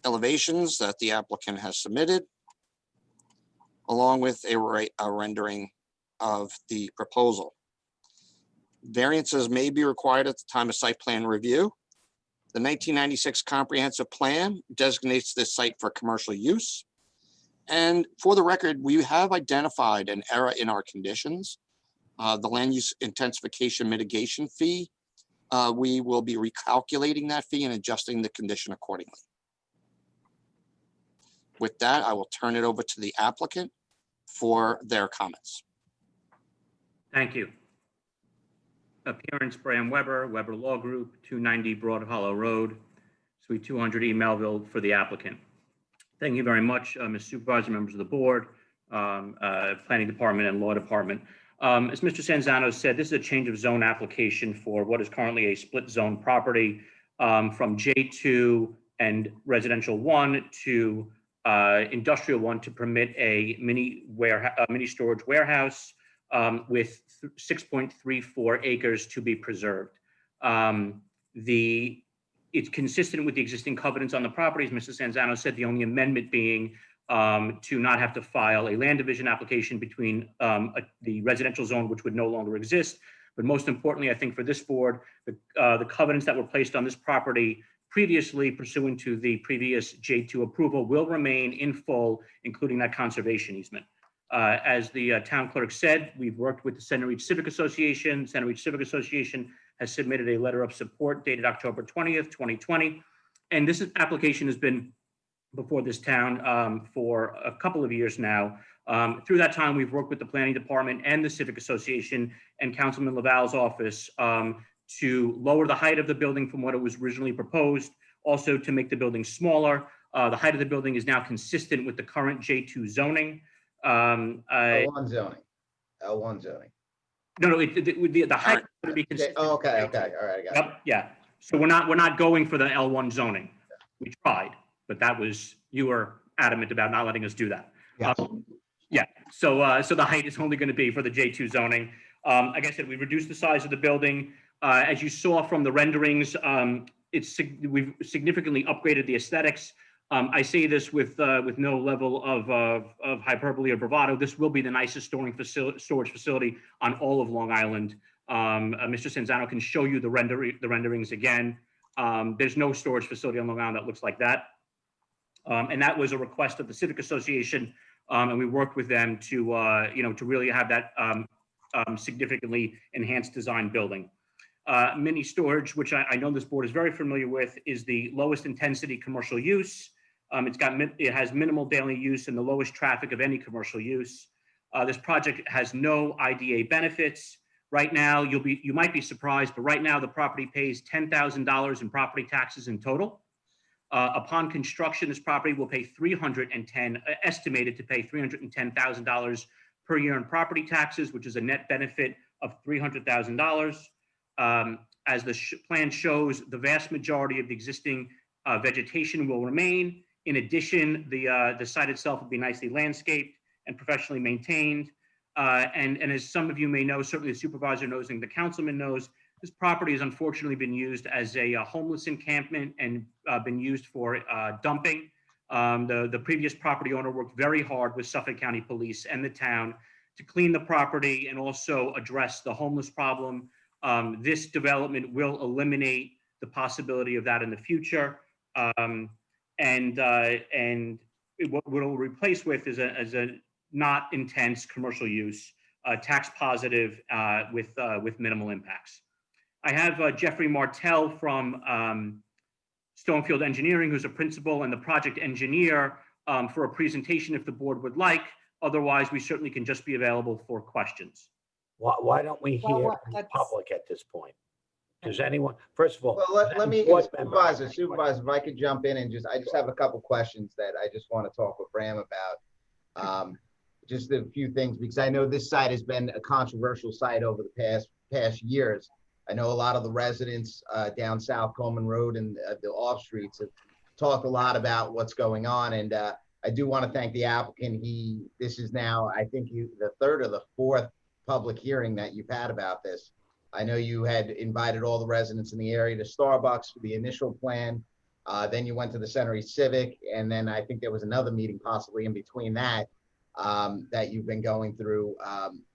elevations that the applicant has submitted, along with a rendering of the proposal. Variances may be required at the time of site plan review. The 1996 comprehensive plan designates this site for commercial use. And for the record, we have identified an error in our conditions. The land use intensification mitigation fee, we will be recalculating that fee and adjusting the condition accordingly. With that, I will turn it over to the applicant for their comments. Thank you. Appearance, Bram Weber, Weber Law Group, 290 Broad Hollow Road, Suite 200 E, Melville, for the applicant. Thank you very much, Ms. Supervisor, members of the board, Planning Department and Law Department. As Mr. Sanzano said, this is a change of zone application for what is currently a split zone property from J2 and residential 1 to industrial 1 to permit a mini storage warehouse with 6.34 acres to be preserved. It's consistent with the existing covenants on the property, as Mr. Sanzano said, the only amendment being to not have to file a land division application between the residential zone, which would no longer exist. But most importantly, I think for this board, the covenants that were placed on this property previously pursuant to the previous J2 approval will remain in full, including that conservation easement. As the town clerk said, we've worked with the Center Reach Civic Association. Center Reach Civic Association has submitted a letter of support dated October 20th, 2020. And this application has been before this town for a couple of years now. Through that time, we've worked with the planning department and the Civic Association and Councilman Laval's office to lower the height of the building from what it was originally proposed, also to make the building smaller. The height of the building is now consistent with the current J2 zoning. L1 zoning. L1 zoning. No, the height would be consistent. Oh, okay, okay, all right, I got it. Yep, yeah. So we're not going for the L1 zoning. We tried, but you were adamant about not letting us do that. Yes. Yeah, so the height is only going to be for the J2 zoning. Like I said, we reduced the size of the building. As you saw from the renderings, we've significantly upgraded the aesthetics. I say this with no level of hyperbole or bravado. This will be the nicest storage facility on all of Long Island. Mr. Sanzano can show you the renderings again. There's no storage facility on Long Island that looks like that. And that was a request of the Civic Association, and we worked with them to really have that significantly enhanced design building. Mini storage, which I know this board is very familiar with, is the lowest intensity commercial use. It has minimal daily use and the lowest traffic of any commercial use. This project has no IDA benefits. Right now, you might be surprised, but right now the property pays $10,000 in property taxes in total. Upon construction, this property will pay estimated to pay $310,000 per year in property taxes, which is a net benefit of $300,000. As the plan shows, the vast majority of the existing vegetation will remain. In addition, the site itself will be nicely landscaped and professionally maintained. And as some of you may know, certainly the supervisor knows and the councilman knows, this property has unfortunately been used as a homeless encampment and been used for dumping. The previous property owner worked very hard with Suffolk County Police and the town to clean the property and also address the homeless problem. This development will eliminate the possibility of that in the future. What it'll replace with is a not intense commercial use, tax positive with minimal impacts. I have Jeffrey Martell from Stonefield Engineering, who's a principal and the project engineer, for a presentation if the board would like. Otherwise, we certainly can just be available for questions. Why don't we hear Well, from the that's- public at this point? Does anyone, first of all. Well, does let me, any board member- Supervisor, if I could jump in and I just have a couple questions that I just want to talk with Bram about. Just a few things, because I know this site has been a controversial site over the past years. I know a lot of the residents down South Coleman Road and the off streets have talked a lot about what's going on. And I do want to thank the applicant. This is now, I think, the third or the fourth public hearing that you've had about this. I know you had invited all the residents in the area to Starbucks for the initial plan. Then you went to the Center East Civic, and then I think there was another meeting possibly in between that that you've been going through.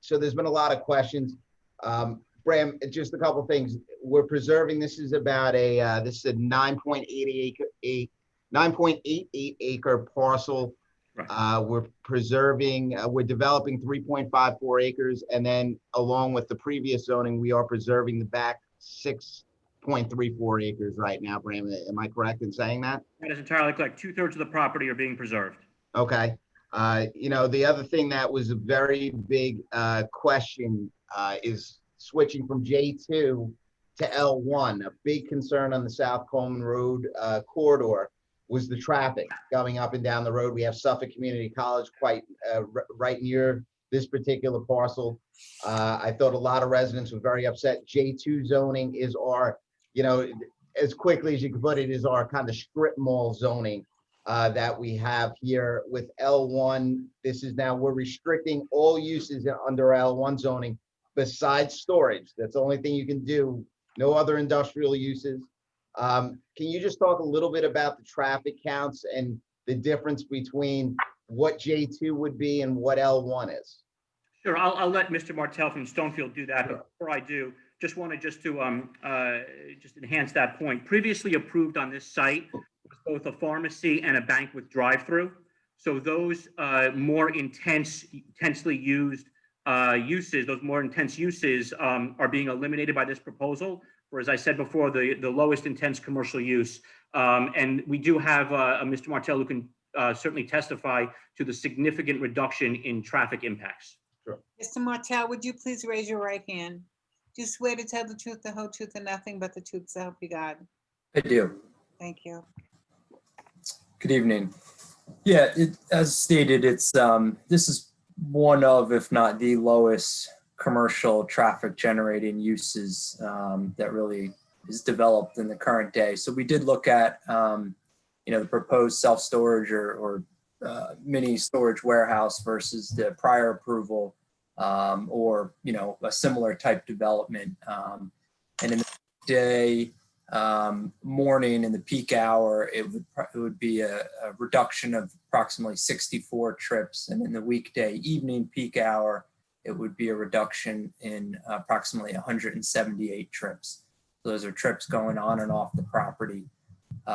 So there's been a lot of questions. Bram, just a couple of things. We're preserving, this is about this is a 9.88 acre parcel. Right. We're developing 3.54 acres, and then along with the previous zoning, we are preserving the back 6.34 acres right now. Bram, am I correct in saying that? That is entirely correct. 2/3 of the property are being preserved. Okay. The other thing that was a very big question is switching from J2 to L1. A big concern on the South Coleman Road corridor was the traffic going up and down the road. We have Suffolk Community College quite right near this particular parcel. I thought a lot of residents were very upset. J2 zoning is our, as quickly as you can put it, is our kind of strip mall zoning that we have here. With L1, we're restricting all uses under L1 zoning besides storage. That's the only thing you can do. No other industrial uses. Can you just talk a little bit about the traffic counts and the difference between what J2 would be and what L1 is? Sure, I'll let Mr. Martell from Stonefield do that. But before I do, just wanted to enhance that point. Previously approved on this site was both a pharmacy and a bank with drive-through. So those more intensely used uses, those more intense uses are being eliminated by this proposal. For, as I said before, the lowest intense commercial use. And we do have Mr. Martell who can certainly testify to the significant reduction in traffic impacts. Mr. Martell, would you please raise your right hand? Do you swear to tell the truth, the whole truth, and nothing but the truth, so help you God? I do. Thank you. Good evening. Yeah, as stated, it's this is one of, if not the lowest commercial traffic generating uses that really is developed in the current day. So we did look at the proposed self-storage or mini storage warehouse versus the prior approval or a similar type development. And in the day, morning in the peak hour, it would be a reduction of approximately 64 trips, and in the weekday evening peak hour, it would be a reduction in approximately 178 trips. So those are trips going on and off the property.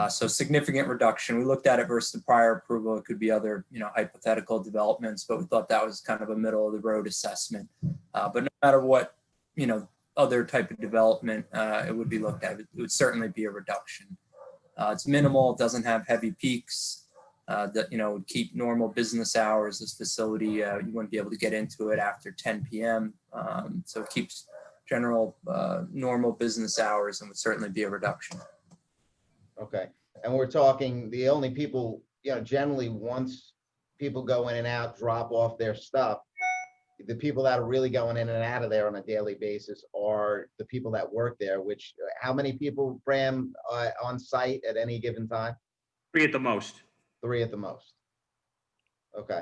So significant reduction. We looked at it versus the prior approval. It could be other, hypothetical developments, but we thought that was kind of a middle of the road assessment. But no matter what, other type of development it would be looked at, it would certainly be a reduction. It's minimal. It doesn't have heavy peaks. That would keep normal business hours. This facility, you wouldn't be able to get into it after 10 p.m. So it keeps general normal business hours and would certainly be a reduction. Okay, and we're talking the only people, generally once people go in and out, drop off their stuff, the people that are really going in and out of there on a daily basis are the people that work there, which, how many people, Bram, on site at any given time? 3 at the most. 3 at the most. Okay.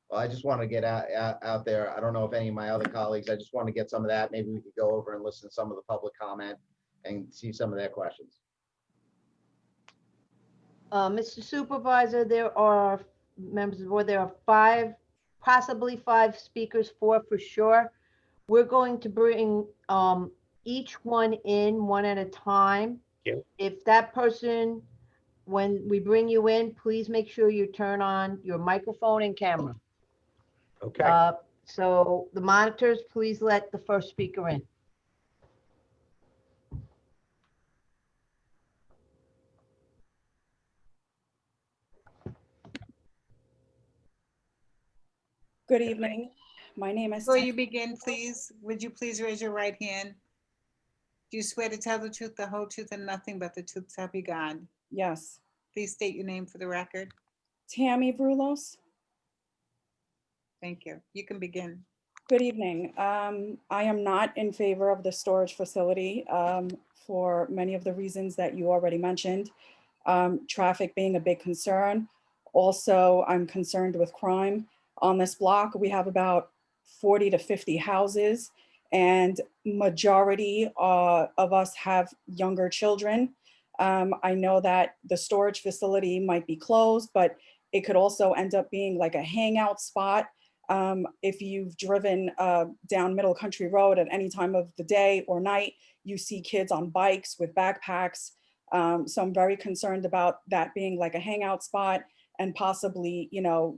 Well, I just want to get out there. I don't know if any of my other colleagues, I just want to get some of that. Maybe we could go over and listen to some of the public comment and see some of their questions. Mr. Supervisor, there are members of the board, there are 5, possibly 5 speakers, 4 for sure. We're going to bring each one in one at a time. Yep. If that person, when we bring you in, please make sure you turn on your microphone and camera. Okay. So the monitors, please let the first speaker in. Good evening. My name is. Before you begin, please, would you please raise your right hand? Do you swear to tell the truth, the whole truth, and nothing but the truth, so help you God? Yes. Please state your name for the record. Tammy Brulos. Thank you. You can begin. Good evening. I am not in favor of the storage facility for many of the reasons that you already mentioned. Traffic being a big concern. Also, I'm concerned with crime. On this block, we have about 40 to 50 houses, and majority of us have younger children. I know that the storage facility might be closed, but it could also end up being like a hangout spot. If you've driven down Middle Country Road at any time of the day or night, you see kids on bikes with backpacks. So I'm very concerned about that being like a hangout spot and possibly,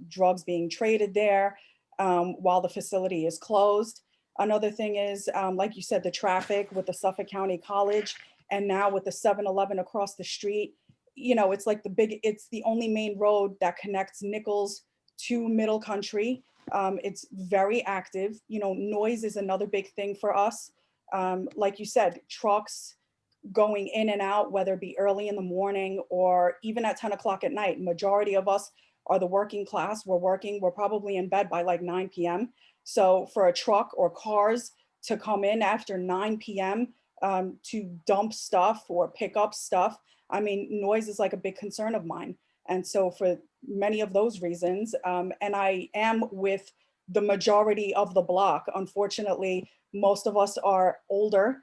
drugs being traded there while the facility is closed. Another thing is, like you said, the traffic with the Suffolk County College and now with the 7-Eleven across the street, it's like it's the only main road that connects Nichols to Middle Country. It's very active. Noise is another big thing for us. Like you said, trucks going in and out, whether it be early in the morning or even at 10 o'clock at night. Majority of us are the working class. We're probably in bed by like 9 p.m. So for a truck or cars to come in after 9 p.m. To dump stuff or pick up stuff, noise is like a big concern of mine. And so for many of those reasons, and I am with the majority of the block, unfortunately, most of us are older.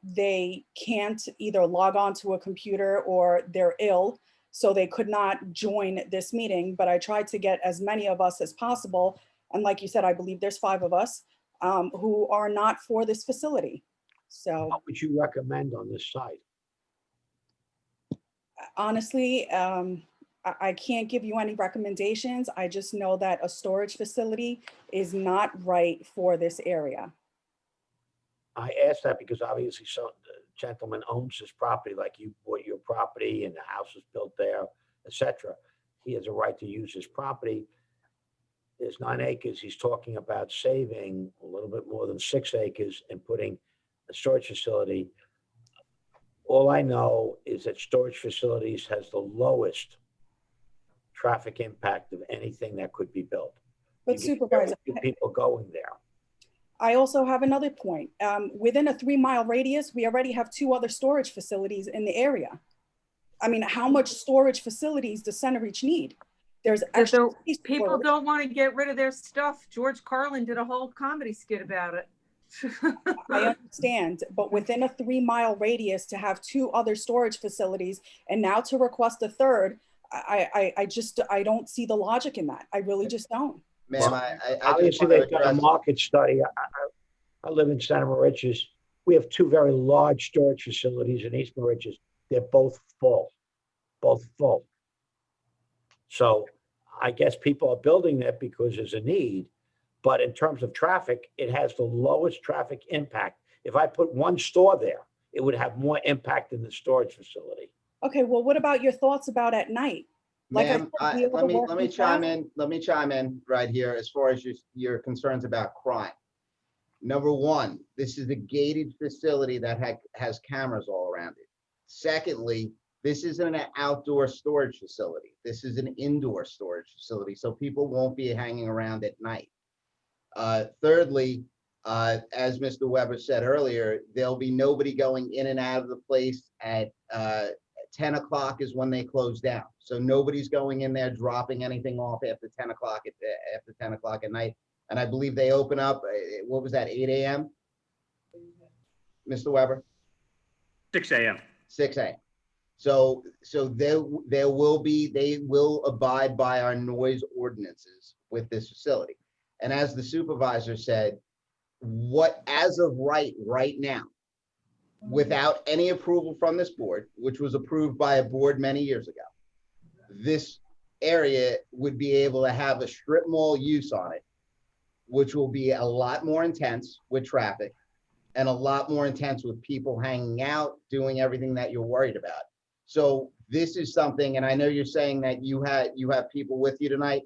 They can't either log on to a computer or they're ill, so they could not join this meeting, but I tried to get as many of us as possible. And like you said, I believe there's 5 of us who are not for this facility. So What would you recommend on this site? honestly, I can't give you any recommendations. I just know that a storage facility is not right for this area. I asked that because obviously some the gentleman owns this property, like you bought your property and the house is built there, etc. He has a right to use his property. There's 9 acres. He's talking about saving a little bit more than 6 acres and putting a storage facility. All I know is that storage facilities has the lowest traffic impact of anything that could be built. But You get Supervisor, very few people going there. I also have another point. Within a 3-mile radius, we already have 2 other storage facilities in the area. I mean, how much storage facilities does Centereach need? There's extra space People storage. don't want to get rid of their stuff. George Carlin did a whole comedy skit about it. I understand, but within a 3-mile radius to have 2 other storage facilities and now to request a third, I don't see the logic in that. I really just don't. Ma'am, Well, I just obviously, want to they've done a address, market study. I live in Santa Mauritius. We have 2 very large storage facilities in East Mauritius. They're both full, both full. So I guess people are building that because there's a need. But in terms of traffic, it has the lowest traffic impact. If I put 1 store there, it would have more impact than the storage facility. Okay, well, what about your thoughts about at night? Like I ma'am, said, be able to work let me in chime traffic. in, let me chime in right here as far as your concerns about crime. Number one, this is a gated facility that has cameras all around it. Secondly, this isn't an outdoor storage facility. This is an indoor storage facility, so people won't be hanging around at night. Thirdly, as Mr. Weber said earlier, there'll be nobody going in and out of the place at 10 o'clock is when they close down. So nobody's going in there dropping anything off after 10 o'clock at night. And I believe they open up, what was that, 8 a.m.? Mr. Weber? 6 a.m. 6 a.m. So they will abide by our noise ordinances with this facility. And as the supervisor said, as of right now, without any approval from this board, which was approved by a board many years ago, this area would be able to have a strip mall use on it, which will be a lot more intense with traffic and a lot more intense with people hanging out, doing everything that you're worried about. So this is something, and I know you're saying that you have people with you tonight.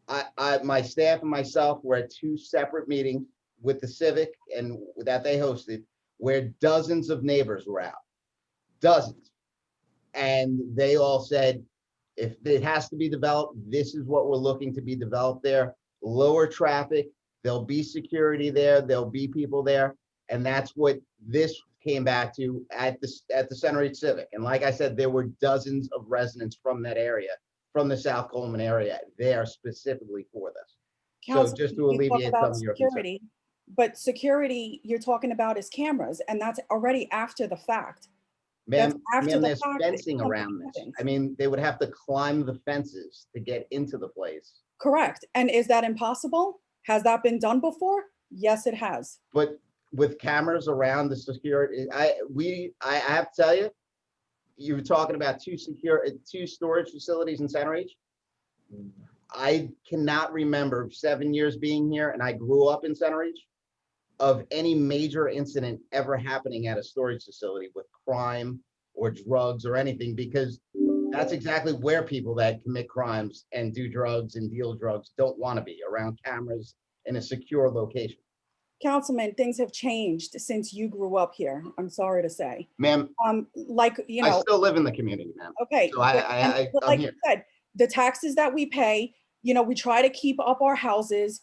My staff and myself were at 2 separate meetings with the Civic and that they hosted, where dozens of neighbors were out, dozens. And they all said, if it has to be developed, this is what we're looking to be developed there. Lower traffic, there'll be security there, there'll be people there. And that's what this came back to at the Centereach Civic. And like I said, there were dozens of residents from that area, from the South Coleman area, there specifically for this. Council, So just to you talk alleviate about some of your concerns. security, but security you're talking about is cameras, and that's already after the fact. That's Ma'am, after the there's fact that fencing something around this. happens. I mean, they would have to climb the fences to get into the place. Correct. And is that impossible? Has that been done before? Yes, it has. But with cameras around the security, I have to tell you, you were talking about 2 storage facilities in Centereach. I cannot remember 7 years being here, and I grew up in Centereach, of any major incident ever happening at a storage facility with crime or drugs or anything, because that's exactly where people that commit crimes and do drugs and deal drugs don't want to be, around cameras in a secure location. Councilman, things have changed since you grew up here. I'm sorry to say. Ma'am, Like, you I know, still live in the community, ma'am. okay. So but I'm like here. you said, the taxes that we pay, you know, we try to keep up our houses.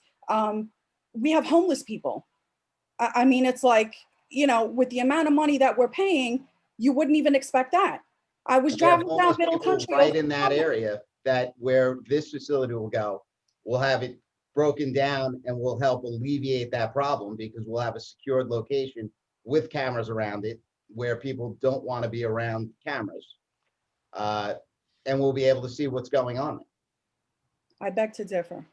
We have homeless people. I mean, it's like, you know, with the amount of money that we're paying, you wouldn't even expect that. I was We have driving down homeless Middle people Country. right over in the that summer. area, that where this facility will go. We'll have it broken down and we'll help alleviate that problem, because we'll have a secured location with cameras around it where people don't want to be around cameras. And we'll be able to see what's going on. I beg to differ.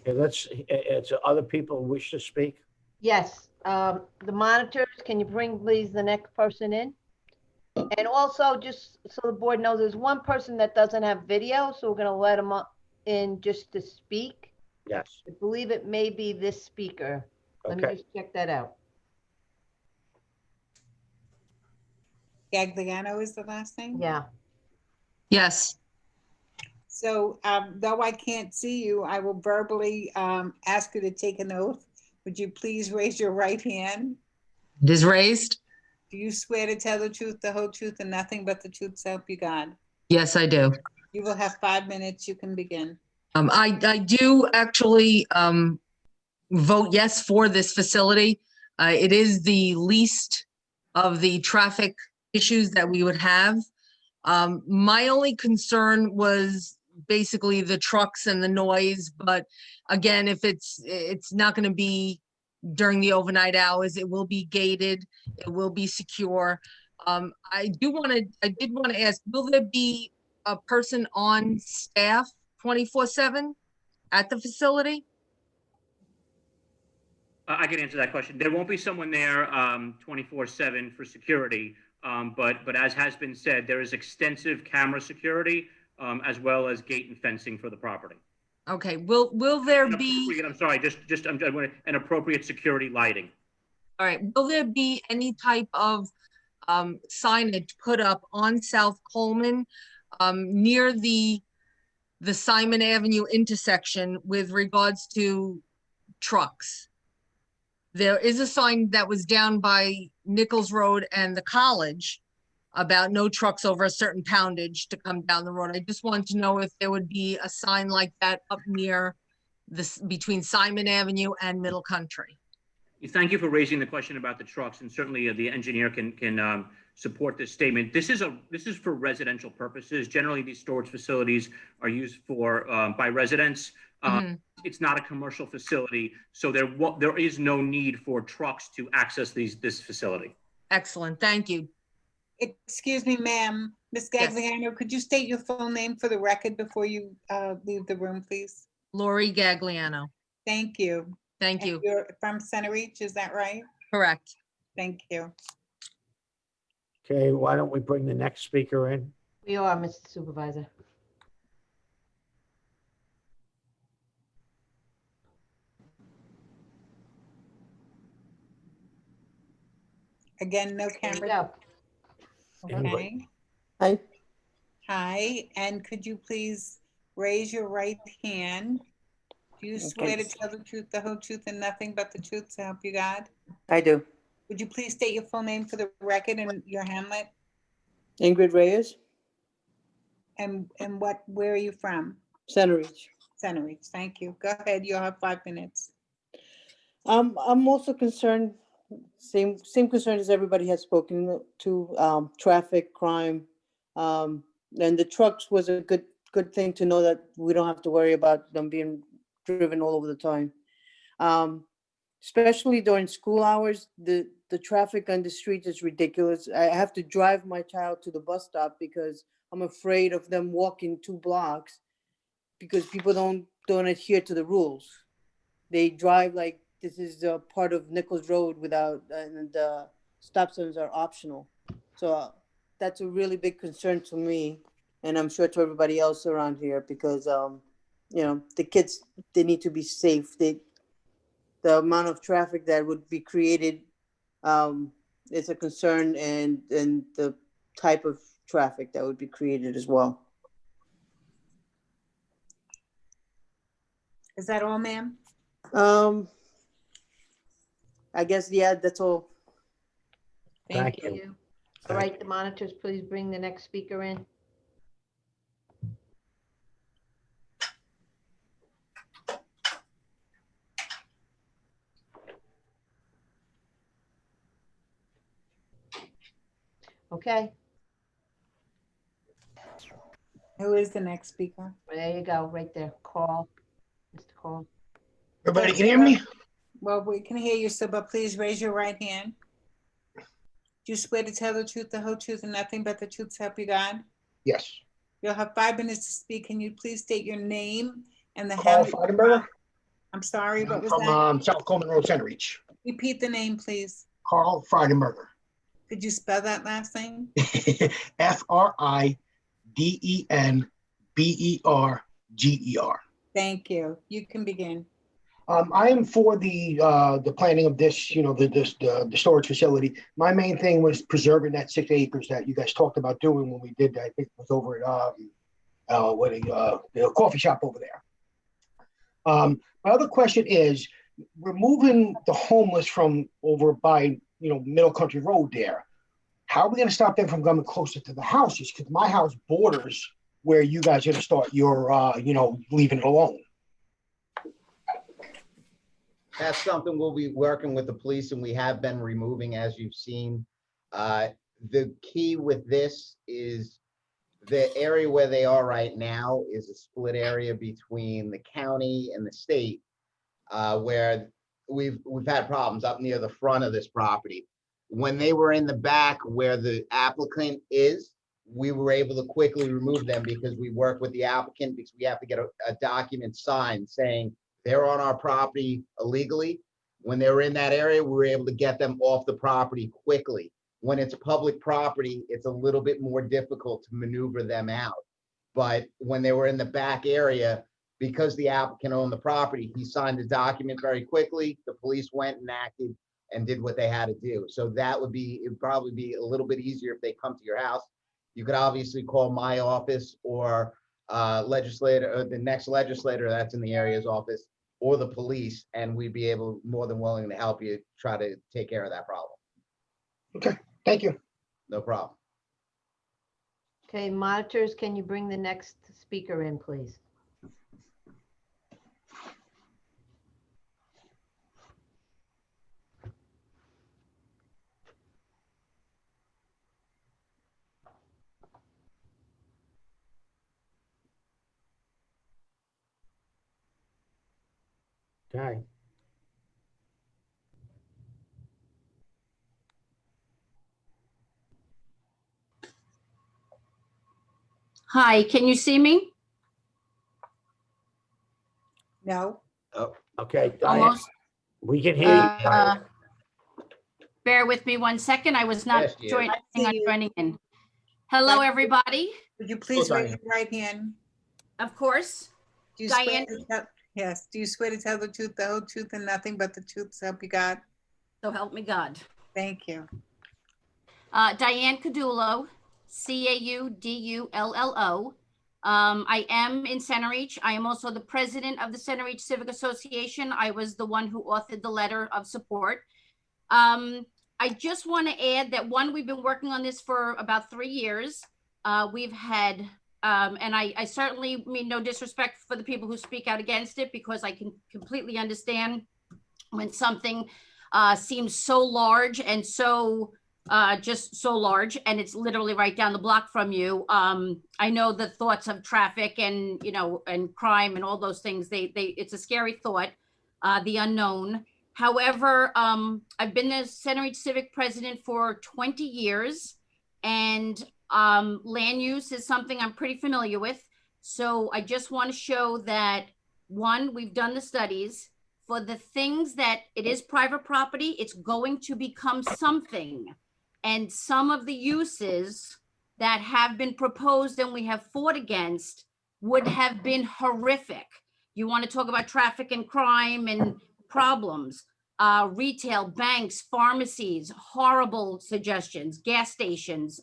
Okay, it's other people who wish to speak. Yes, the monitors, can you bring please the next person in? And also, just so the board knows, there's one person that doesn't have video, so we're gonna let him in just to speak. Yes. I believe it may be this speaker. Let me Okay. just check that out. Gagliano is the last name? Yeah. Yes. So though I can't see you, I will verbally ask you to take an oath. Would you please raise your right hand? It is raised. Do you swear to tell the truth, the whole truth, and nothing but the truth, so help you God? Yes, I do. You will have 5 minutes. You can begin. I do actually vote yes for this facility. It is the least of the traffic issues that we would have. My only concern was basically the trucks and the noise, but again, if it's not going to be during the overnight hours, it will be gated, it will be secure. I did want to ask, will there be a person on staff 24/7 at the facility? I can answer that question. There won't be someone there 24/7 for security, but as has been said, there is extensive camera security as well as gate and fencing for the property. Okay, will there be, I'm sorry, I'm an appropriate security lighting. all right, will there be any type of signage put up on South Coleman near the Simon Avenue intersection with regards to trucks? There is a sign that was down by Nichols Road and the college about no trucks over a certain poundage to come down the road. I just wanted to know if there would be a sign like that up near this, between Simon Avenue and Middle Country. Thank you for raising the question about the trucks, and certainly the engineer can support this statement. This is for residential purposes. Generally, these storage facilities are used for by residents. It's not a commercial facility, so there is no need for trucks to access this facility. Excellent, thank you. Excuse me, ma'am. Ms. Gagliano, could you state your full name for the record before you leave the room, please? Lori Gagliano. Thank you. Thank And you. you're from Center Reach, is that right? Correct. Thank you. Okay, why don't we bring the next speaker in? We are, Mr. Supervisor. Again, no There you camera. go. Okay. Hi. Hi, and could you please raise your right hand? Do you swear to tell the truth, the whole truth, and nothing but the truth, so help you God? I do. Would you please state your full name for the record and your hamlet? Ingrid Reyes, And where are you from? Center Reach. Center Reach, thank you. Go ahead, you'll have 5 minutes. I'm also concerned, same concern as everybody has spoken to, traffic, crime. And the trucks was a good thing to know that we don't have to worry about them being driven all over the time. Especially during school hours, the traffic on the street is ridiculous. I have to drive my child to the bus stop because I'm afraid of them walking 2 blocks because people don't adhere to the rules. They drive like this is a part of Nichols Road without, and the stop signs are optional. So that's a really big concern to me, and I'm sure to everybody else around here because, you know, the kids, they need to be safe. The amount of traffic that would be created is a concern, and the type of traffic that would be created as well. Is that all, ma'am? I guess, yeah, that's all. Thank Thank you. All right, the monitors, please bring the next speaker in. Okay, Who is the next speaker? there you go, right there. Call, Mr. Call. Everybody can hear me? Well, we can hear you, sir, but please raise your right hand. Do you swear to tell the truth, the whole truth, and nothing but the truth, so help you God? Yes. You'll have 5 minutes to speak. Can you please state your name and the Carl hamlet? Freudenberger? I'm sorry, what was From that? South Coleman Road, Center Reach. Repeat the name, please. Carl Friedenberger. Could you spell that last name? Fridenberger. Thank you. You can begin. I am for the planning of this, the storage facility. My main thing was preserving that 6 acres that you guys talked about doing when we did, I think it was over at the coffee shop over there. My other question is, removing the homeless from over by, Middle Country Road there. How are we going to stop them from coming closer to the houses? Because my house borders where you guys are going to start your, leaving it alone. That's something we'll be working with the police, and we have been removing, as you've seen. The key with this is the area where they are right now is a split area between the county and the state, where we've had problems up near the front of this property. When they were in the back where the applicant is, we were able to quickly remove them because we work with the applicant, because we have to get a document signed saying they're on our property illegally. When they were in that area, we were able to get them off the property quickly. When it's public property, it's a little bit more difficult to maneuver them out. But when they were in the back area, because the applicant owned the property, he signed the document very quickly. The police went and acted and did what they had to do. So it'd probably be a little bit easier if they come to your house. You could obviously call my office or the next legislator that's in the area's office, or the police, and we'd be more than willing to help you try to take care of that problem. Okay, thank you. No problem. Okay, monitors, can you bring the next speaker in, please? Okay. Hi, can you see me? No. Oh, okay. Diane, Almost. we can hear you. Bear with me 1 second. I was not Yes, dear. joining in. Hello, everybody. Would you please Oh, raise Diane. your right hand? Of course. Do you Diane. swear to tell, yes, do you swear to tell the truth, the whole truth, and nothing but the truth, so help you God? So help me God. Thank you. Diane Cadullo, Caudullo. I am in Center Reach. I am also the president of the Center Reach Civic Association. I was the one who authored the letter of support. I just want to add that we've been working on this for about 3 years. We've had, and I certainly mean no disrespect for the people who speak out against it, because I can completely understand when something seems so large and so just so large, and it's literally right down the block from you. I know the thoughts of traffic and, and crime and all those things, it's a scary thought, the unknown. However, I've been the Center Reach Civic president for 20 years, and land use is something I'm pretty familiar with. So I just want to show that, one, we've done the studies. For the things that it is private property, it's going to become something. And some of the uses that have been proposed and we have fought against would have been horrific. You want to talk about traffic and crime and problems, retail, banks, pharmacies, horrible suggestions, gas stations.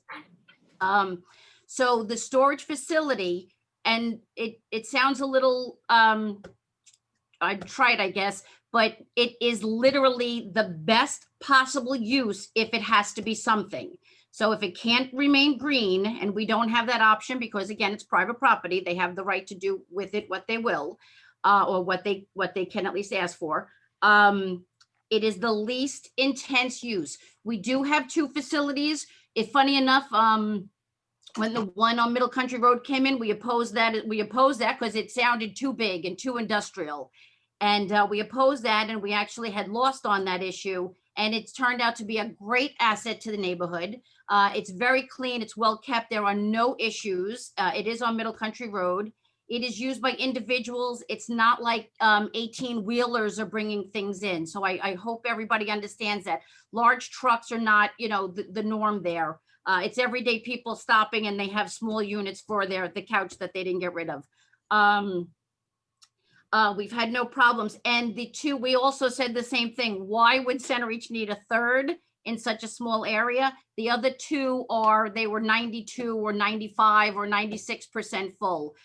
So the storage facility, and it sounds a little, I tried, I guess, but it is literally the best possible use if it has to be something. So if it can't remain green, and we don't have that option because, again, it's private property, they have the right to do with it what they will, or what they can at least ask for. It is the least intense use. We do have 2 facilities. If funny enough, when the one on Middle Country Road came in, we opposed that because it sounded too big and too industrial. And we opposed that, and we actually had lost on that issue. And it's turned out to be a great asset to the neighborhood. It's very clean. It's well kept. There are no issues. It is on Middle Country Road. It is used by individuals. It's not like 18 wheelers are bringing things in. So I hope everybody understands that. Large trucks are not, the norm there. It's everyday people stopping, and they have small units for the couch that they didn't get rid of. We've had no problems. And we also said the same thing. Why would Center Reach need a third in such a small area? The other two they were 92 or 95 or 96% full.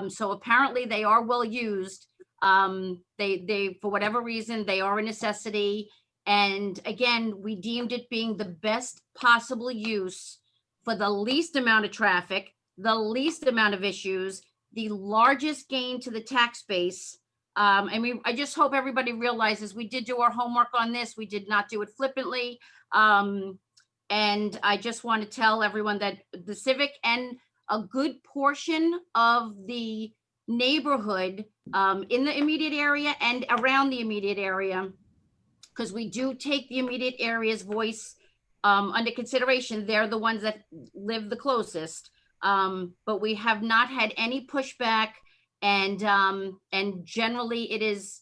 So apparently they are well used. They, for whatever reason, they are a necessity. And again, we deemed it being the best possible use for the least amount of traffic, the least amount of issues, the largest gain to the tax base. I just hope everybody realizes we did do our homework on this. We did not do it flippantly. And I just want to tell everyone that the Civic and a good portion of the neighborhood in the immediate area and around the immediate area, because we do take the immediate area's voice under consideration. They're the ones that live the closest. But we have not had any pushback, and generally it is,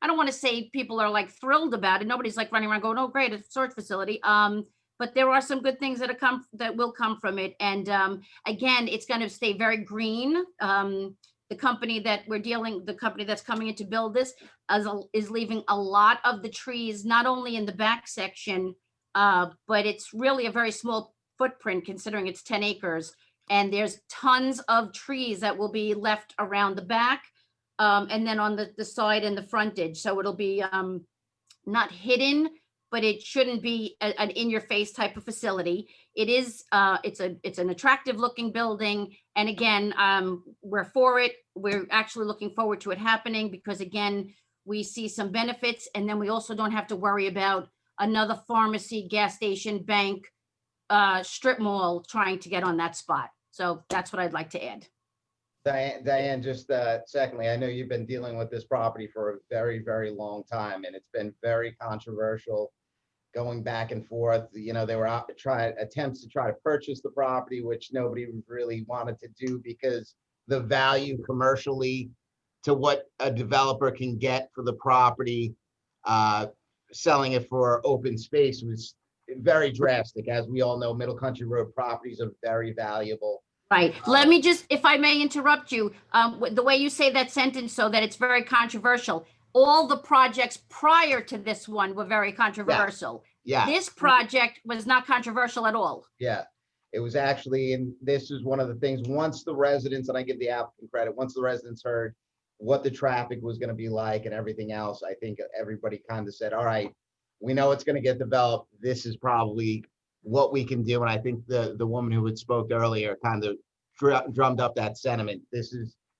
I don't want to say people are like thrilled about it. Nobody's like running around going, oh, great, a storage facility. But there are some good things that will come from it. And again, it's going to stay very green. The company that's coming in to build this is leaving a lot of the trees, not only in the back section, but it's really a very small footprint considering it's 10 acres. And there's tons of trees that will be left around the back, and then on the side and the frontage. So it'll be not hidden, but it shouldn't be an in-your-face type of facility. It is, it's an attractive looking building. And again, we're for it. We're actually looking forward to it happening because again, we see some benefits, and then we also don't have to worry about another pharmacy, gas station, bank, strip mall trying to get on that spot. So that's what I'd like to add. Diane, just secondly, I know you've been dealing with this property for a very, very long time, and it's been very controversial going back and forth. There were attempts to try to purchase the property, which nobody really wanted to do because the value commercially to what a developer can get for the property, selling it for open space was very drastic. As we all know, Middle Country Road properties are very valuable. Right. Let me just, if I may interrupt you, the way you say that sentence so that it's very controversial, all the projects prior to this one were very controversial. Yeah. This project was not controversial at all. Yeah. It was actually, and this is one of the things, once the residents, and I give the applicant credit, once the residents heard what the traffic was going to be like and everything else, I think everybody kind of said, all right, we know it's going to get developed. This is probably what we can do. And I think the woman who had spoke earlier kind of drummed up that sentiment.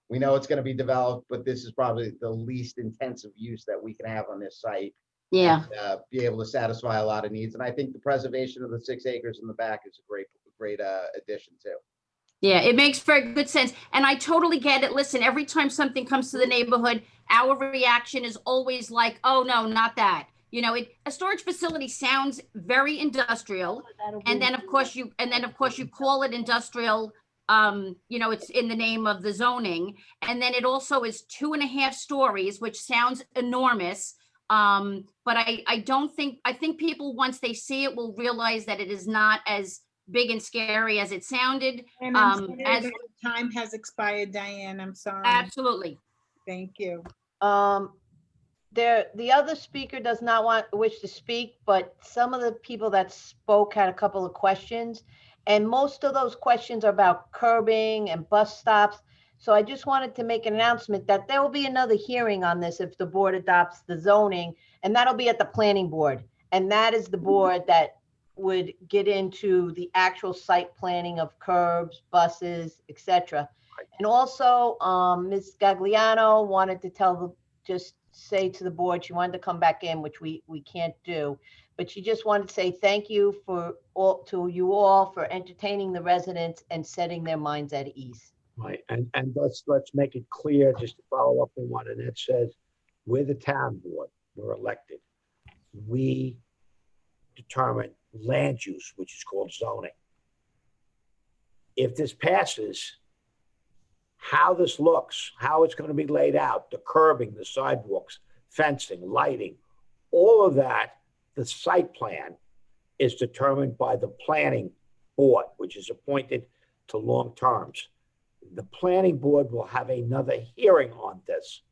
We know it's going to be developed, but this is probably the least intensive use that we can have on this site. Yeah. And, be able to satisfy a lot of needs. And I think the preservation of the 6 acres in the back is a great addition too. Yeah, it makes very good sense. And I totally get it. Listen, every time something comes to the neighborhood, our reaction is always like, oh, no, not that. A storage facility sounds very industrial. And then of course you call it industrial. It's in the name of the zoning. And then it also is 2.5 stories, which sounds enormous. But I think people, once they see it, will realize that it is not as big and scary as it sounded. And I'm sorry that time has expired, Diane. I'm sorry. Absolutely. Thank you. The other speaker does not wish to speak, but some of the people that spoke had a couple of questions, and most of those questions are about curbing and bus stops. So I just wanted to make an announcement that there will be another hearing on this if the board adopts the zoning, and that'll be at the planning board. And that is the board that would get into the actual site planning of curbs, buses, etc. And also, Ms. Gagliano wanted to just say to the board she wanted to come back in, which we can't do, but she just wanted to say thank you to you all for entertaining the residents and setting their minds at ease. Right, and let's make it clear, just to follow up on what Annette says, we're the town board, we're elected. We determine land use, which is called zoning. If this passes, how this looks, how it's going to be laid out, the curbing, the sidewalks, fencing, lighting, all of that, the site plan is determined by the planning board, which is appointed to long terms. The planning board will have another hearing on this.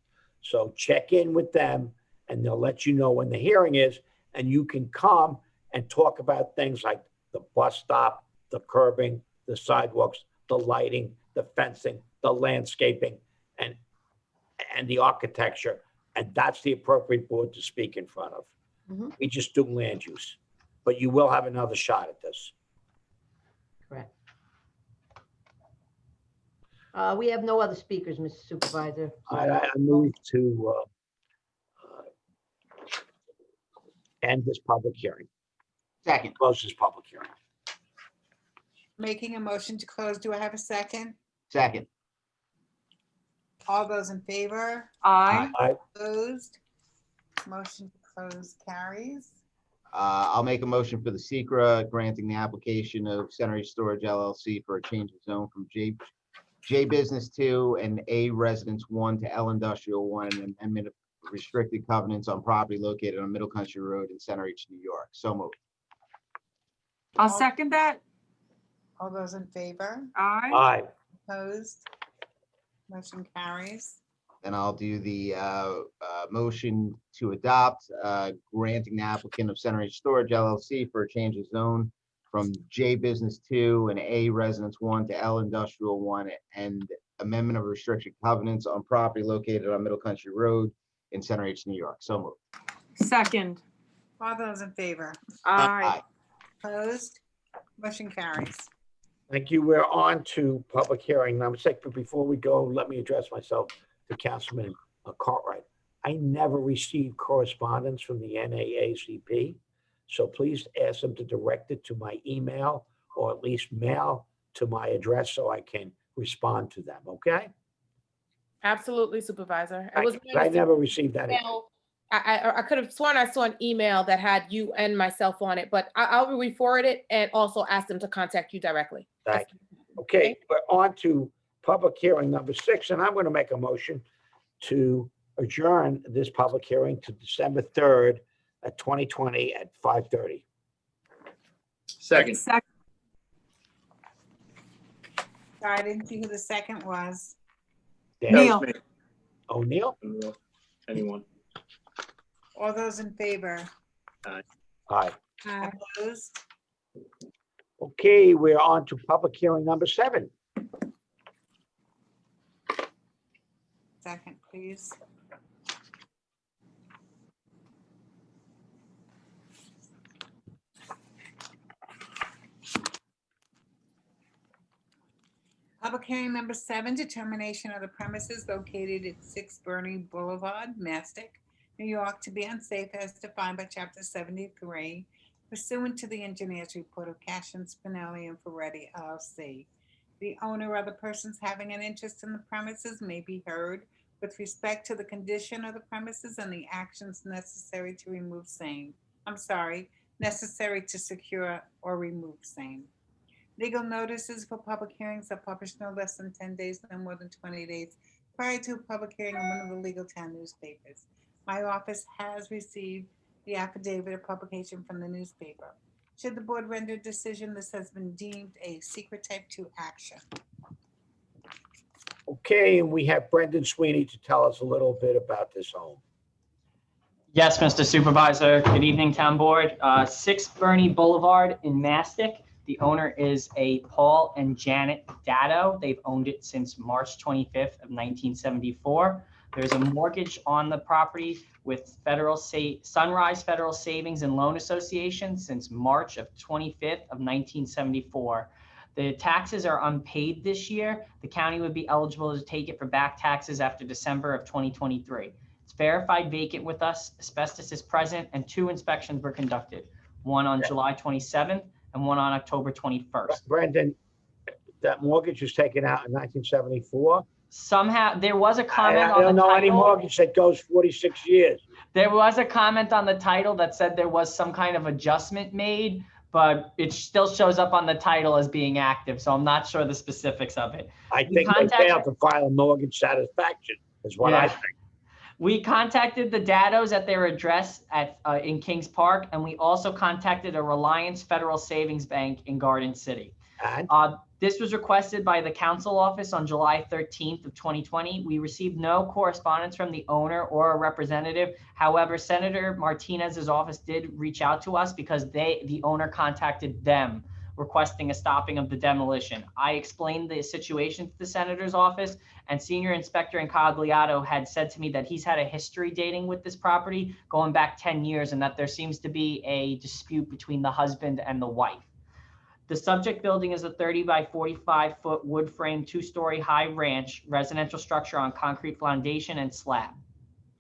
So check in with them and they'll let you know when the hearing is, and you can come and talk about things like the bus stop, the curbing, the sidewalks, the lighting, the fencing, the landscaping, and the architecture. And that's the appropriate board to speak in front of. Mhm. We just do land use, but you will have another shot at this. Correct. We have no other speakers, Mr. Supervisor. I move to end this public hearing. Second. Close this public hearing. Making a motion to close. Do I have a second? Second. All those in favor? Aye. Aye. Opposed? Motion to close carries. I'll make a motion for the SECRA granting the application of Center East Storage LLC for a change of zone from J Business 2 and A Residence 1 to L Industrial 1, and amendment of restricted covenants on property located on Middle Country Road in Center East, New York. So moved. I'll second that. All those in favor? Aye. Aye. Opposed? Motion carries. Then I'll do the motion to adopt, granting the applicant of Center East Storage LLC for a change of zone from J Business 2 and A Residence 1 to L Industrial 1, and amendment of restricted covenants on property located on Middle Country Road in Center H, New York. So moved. Second. All those in favor? Aye. Opposed? Motion carries. Thank you. We're on to public hearing number 6, but before we go, let me address myself to Councilman Cartwright. I never received correspondence from the NAACP, so please ask them to direct it to my email or at least mail to my address so I can respond to them, okay? Absolutely, Supervisor. I never received that. I could have sworn I saw an email that had you and myself on it, but I'll re-forward it and also ask them to contact you directly. Thank you. Okay, we're on to public hearing number 6, and I'm going to make a motion to adjourn this public hearing to December 3rd at 2020 at 5:30. Second. Sorry, I didn't see who the second was. Neil. Oh, Neil? Anyone? All those in favor? Aye. Opposed? Okay, we're on to public hearing number 7. Second, please. Public hearing number 7, determination of the premises located at 6 Bernie Boulevard, Mastic, New York, to be unsafe as defined by Chapter 73 pursuant to the engineer's report of Cashin, Spinelli, and Ferretti LLC. The owner or other persons having an interest in the premises may be heard with respect to the condition of the premises and the actions necessary to remove same. Necessary to secure or remove same. Legal notices for public hearings are published no less than 10 days, no more than 20 days prior to a public hearing in one of the legal town newspapers. My office has received the affidavit of publication from the newspaper. Should the board render a decision, this has been deemed a secret type 2 action. Okay, and we have Brendan Sweeney to tell us a little bit about this home. Yes, Mr. Supervisor. Good evening, Town Board. 6 Bernie Boulevard in Mastic. The owner is a Paul and Janet Dado. They've owned it since March 25th of 1974. There's a mortgage on the property with Sunrise Federal Savings and Loan Association since March of 25th of 1974. The taxes are unpaid this year. The county would be eligible to take it for back taxes after December of 2023. It's verified vacant with us. Asbestos is present and 2 inspections were conducted. One on July 27th and one on October 21st. Brendan, that mortgage was taken out in 1974? Somehow, there was a comment on the title. I don't know any mortgage that goes 46 years. There was a comment on the title that said there was some kind of adjustment made, but it still shows up on the title as being active, so I'm not sure the specifics of it. I We think they contacted- failed to file a mortgage satisfaction, is what I Yeah. think. We contacted the Dados at their address in Kings Park, and we also contacted a Reliance Federal Savings Bank in Garden City. And This was requested by the council office on July 13th of 2020. We received no correspondence from the owner or a representative. However, Senator Martinez's office did reach out to us because the owner contacted them requesting a stopping of the demolition. I explained the situation to the senator's office, and Senior Inspector Incagliato had said to me that he's had a history dating with this property going back 10 years and that there seems to be a dispute between the husband and the wife. The subject building is a 30 by 45 foot wood frame, 2-story high ranch residential structure on concrete foundation and slab.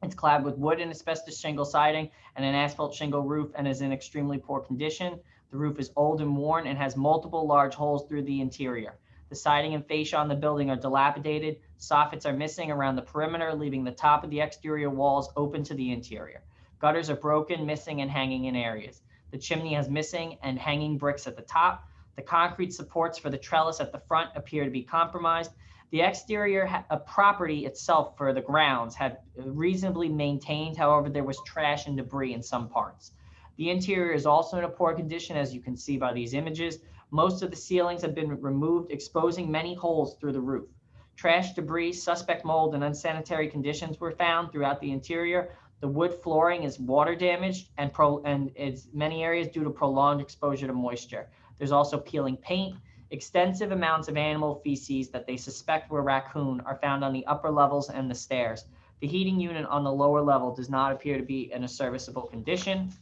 It's clad with wood and asbestos shingle siding and an asphalt shingle roof and is in extremely poor condition. The roof is old and worn and has multiple large holes through the interior. The siding and fascia on the building are dilapidated. Soffits are missing around the perimeter, leaving the top of the exterior walls open to the interior. Gutters are broken, missing, and hanging in areas. The chimney has missing and hanging bricks at the top. The concrete supports for the trellis at the front appear to be compromised. The exterior property itself for the grounds had reasonably maintained. However, there was trash and debris in some parts. The interior is also in a poor condition, as you can see by these images. Most of the ceilings have been removed, exposing many holes through the roof. Trash, debris, suspect mold, and unsanitary conditions were found throughout the interior. The wood flooring is water damaged and in many areas due to prolonged exposure to moisture. There's also peeling paint. Extensive amounts of animal feces that they suspect were raccoon are found on the upper levels and the stairs. The heating unit on the lower level does not appear to be in a serviceable condition.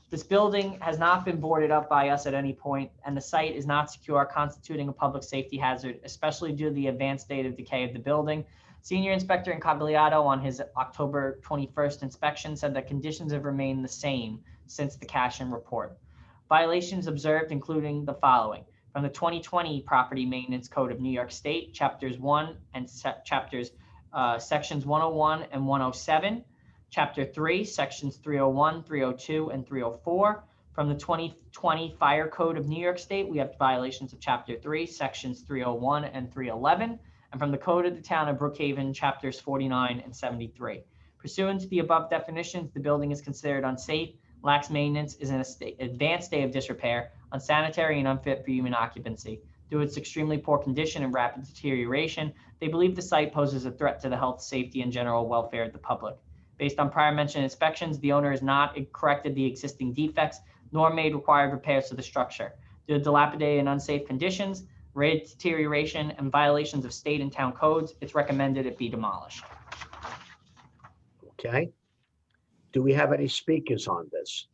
This building has not been boarded up by us at any point, and the site is not secure, constituting a public safety hazard, especially due to the advanced state of decay of the building. Senior Inspector Incagliato on his October 21st inspection said that conditions have remained the same since the Cashin report. Violations observed including the following: from the 2020 Property Maintenance Code of New York State, Chapters 1 and Sections 101 and 107, Chapter 3, Sections 301, 302, and 304. From the 2020 Fire Code of New York State, we have violations of Chapter 3, Sections 301 and 311, and from the Code of the Town of Brookhaven, Chapters 49 and 73. Pursuant to the above definitions, the building is considered unsafe, lacks maintenance, is in an advanced state of disrepair, unsanitary, and unfit for human occupancy. Due to its extremely poor condition and rapid deterioration, they believe the site poses a threat to the health, safety, and general welfare of the public. Based on prior mentioned inspections, the owner has not corrected the existing defects, nor made required repairs to the structure. Due to dilapidated and unsafe conditions, rate deterioration, and violations of state and town codes, it's recommended it be demolished. Okay. Do we have any speakers on this?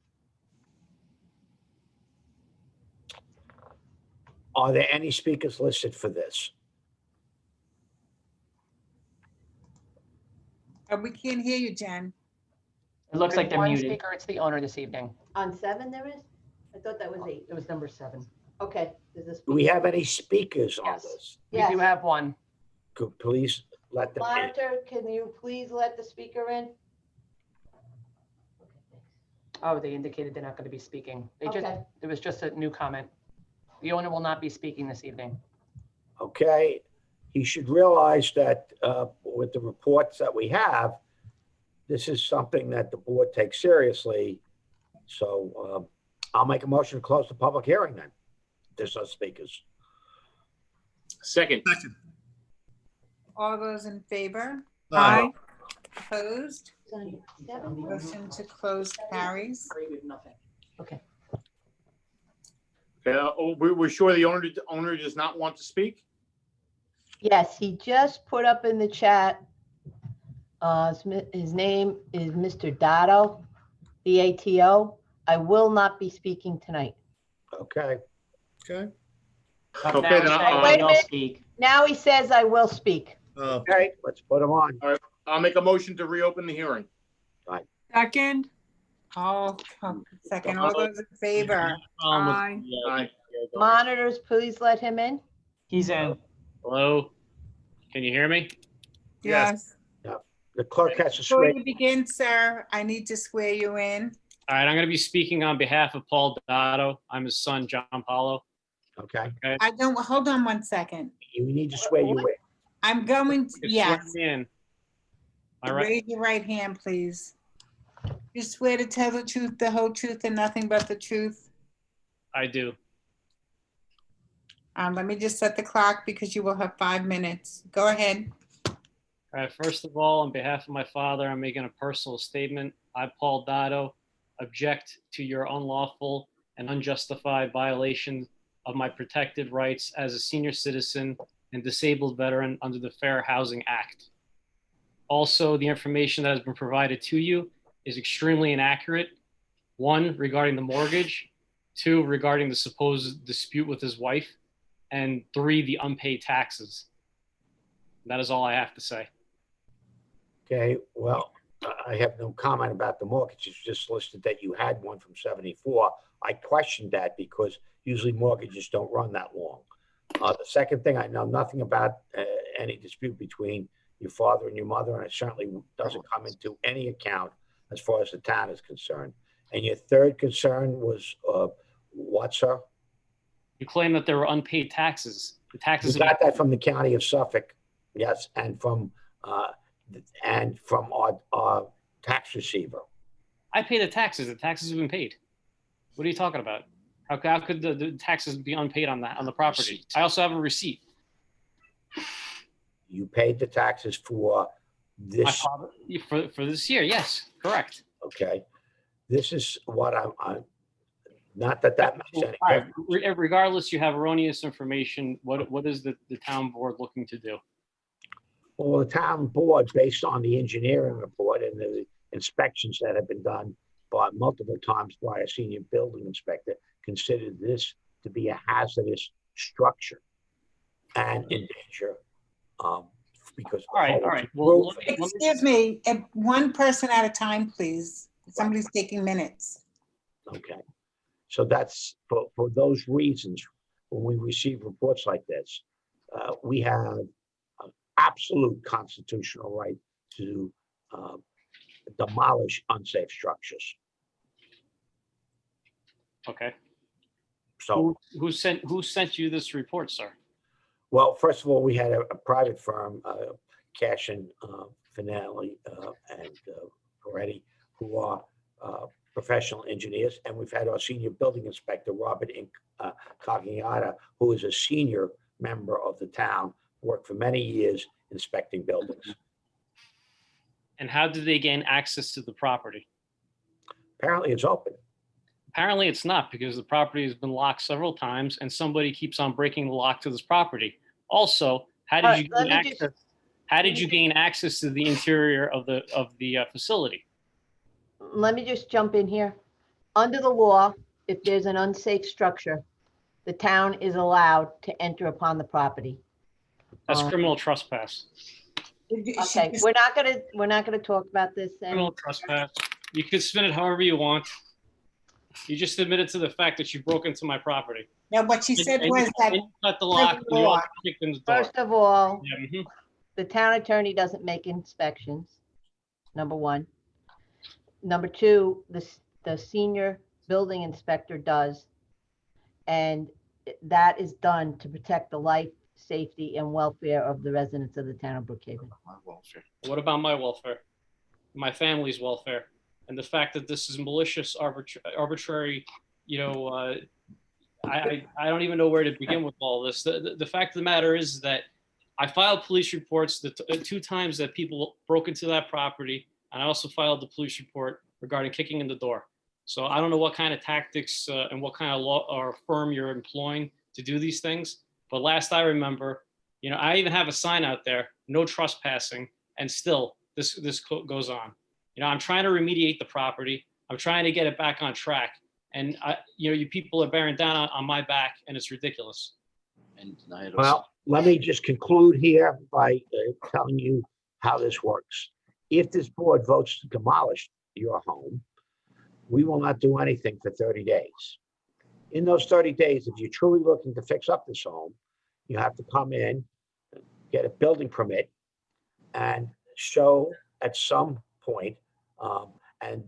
Are there any speakers listed for this? We can't hear you, Jen. It looks like they're One muted. speaker, it's the owner this evening. On 7 there is? I thought that was 8. It was number 7. Okay. Is this? Do we have any speakers on Yes. this? We Yes. do have one. Could please let them in. Monitor, can you please let the speaker in? Oh, they indicated they're not going to be speaking. Okay. It was just a new comment. The owner will not be speaking this evening. Okay, he should realize that with the reports that we have, this is something that the board takes seriously. So I'll make a motion to close the public hearing then. There's no speakers. Second. All those in favor? Aye. Opposed? Motion to close carries. Okay. We're sure the owner does not want to speak? Yes, he just put up in the chat. His name is Mr. Dato, D-A-T-O. I will not be speaking tonight. Okay. Okay. Okay, then Wait a I'll minute. speak. Now he says I will speak. Okay, let's put him on. I'll make a motion to reopen the hearing. Second. Second, all those in favor? Aye. Aye. Monitors, please let him in. He's in. Hello? Can you hear me? Yes. The clerk has to Before swear. you begin, sir, I need to swear you in. All right, I'm going to be speaking on behalf of Paul Dotto. I'm his son, John Paulo. Okay, Okay. I don't, hold on one second. you need to swear you in. I'm going, to You swear yes. me in. All right. Raise your right hand, please. You swear to tell the truth, the whole truth, and nothing but the truth? I do. Let me just set the clock because you will have 5 minutes. Go ahead. All right, first of all, on behalf of my father, I'm making a personal statement. I, Paul Dotto, object to your unlawful and unjustified violation of my protected rights as a senior citizen and disabled veteran under the Fair Housing Act. Also, the information that has been provided to you is extremely inaccurate. 1, regarding the mortgage, 2, regarding the supposed dispute with his wife, and 3, the unpaid taxes. That is all I have to say. Okay, well, I have no comment about the mortgage. It's just listed that you had one from 74. I questioned that because usually mortgages don't run that long. The second thing, I know nothing about any dispute between your father and your mother, and it certainly doesn't come into any account as far as the town is concerned. And your third concern was what, sir? You claim that there were unpaid taxes. The taxes. We got that from the county of Suffolk, yes, and from our tax receiver. I pay the taxes. The taxes have been paid. What are you talking about? How could the taxes be unpaid on the property? I also have a receipt. You paid the taxes for My this. father, for this year, yes, correct. Okay, this is what I'm not that makes any All right, difference. regardless, you have erroneous information. What is the town board looking to do? Well, the town board, based on the engineering report and the inspections that have been done by multiple times by a senior building inspector, considered this to be a hazardous structure and in danger. Because all right. Well, Excuse me, one person at a time, please. Somebody's taking minutes. Okay, so that's for those reasons. When we receive reports like this, we have an absolute constitutional right to demolish unsafe structures. Okay. So who sent you this report, sir? well, first of all, we had a private firm, Cash and Finale and Peretti, who are professional engineers, and we've had our senior building inspector, Robert Cagliata, who is a senior member of the town, worked for many years inspecting buildings. And how did they gain access to the property? Apparently, it's open. Apparently it's not, because the property has been locked several times and somebody keeps on breaking the lock to this property. Also, how did you gain access? How did you gain access to the interior of the facility? Let me just jump in here. Under the law, if there's an unsafe structure, the town is allowed to enter upon the property. That's criminal trespass. Okay, we're not gonna talk about this then. Criminal trespass. You can spin it however you want. You just admitted to the fact that you broke into my property. Now, what she said was that. You cut the lock. And you also kicked in the door. First of all, Yeah, the town attorney doesn't make inspections, number one. Number two, the senior building inspector does. And that is done to protect the life, safety, and welfare of the residents of the town of Brookhaven. What about my welfare? My family's welfare? And the fact that this is malicious, arbitrary, I don't even know where to begin with all this. The fact of the matter is that I filed police reports the 2 times that people broke into that property, and I also filed the police report regarding kicking in the door. So I don't know what kind of tactics and what kind of law or firm you're employing to do these things. But last I remember, I even have a sign out there, no trespassing, and still this goes on. I'm trying to remediate the property. I'm trying to get it back on track. And you people are bearing down on my back, and it's ridiculous. Well, let me just conclude here by telling you how this works. If this board votes to demolish your home, we will not do anything for 30 days. In those 30 days, if you're truly looking to fix up this home, you have to come in, get a building permit, and show at some point, and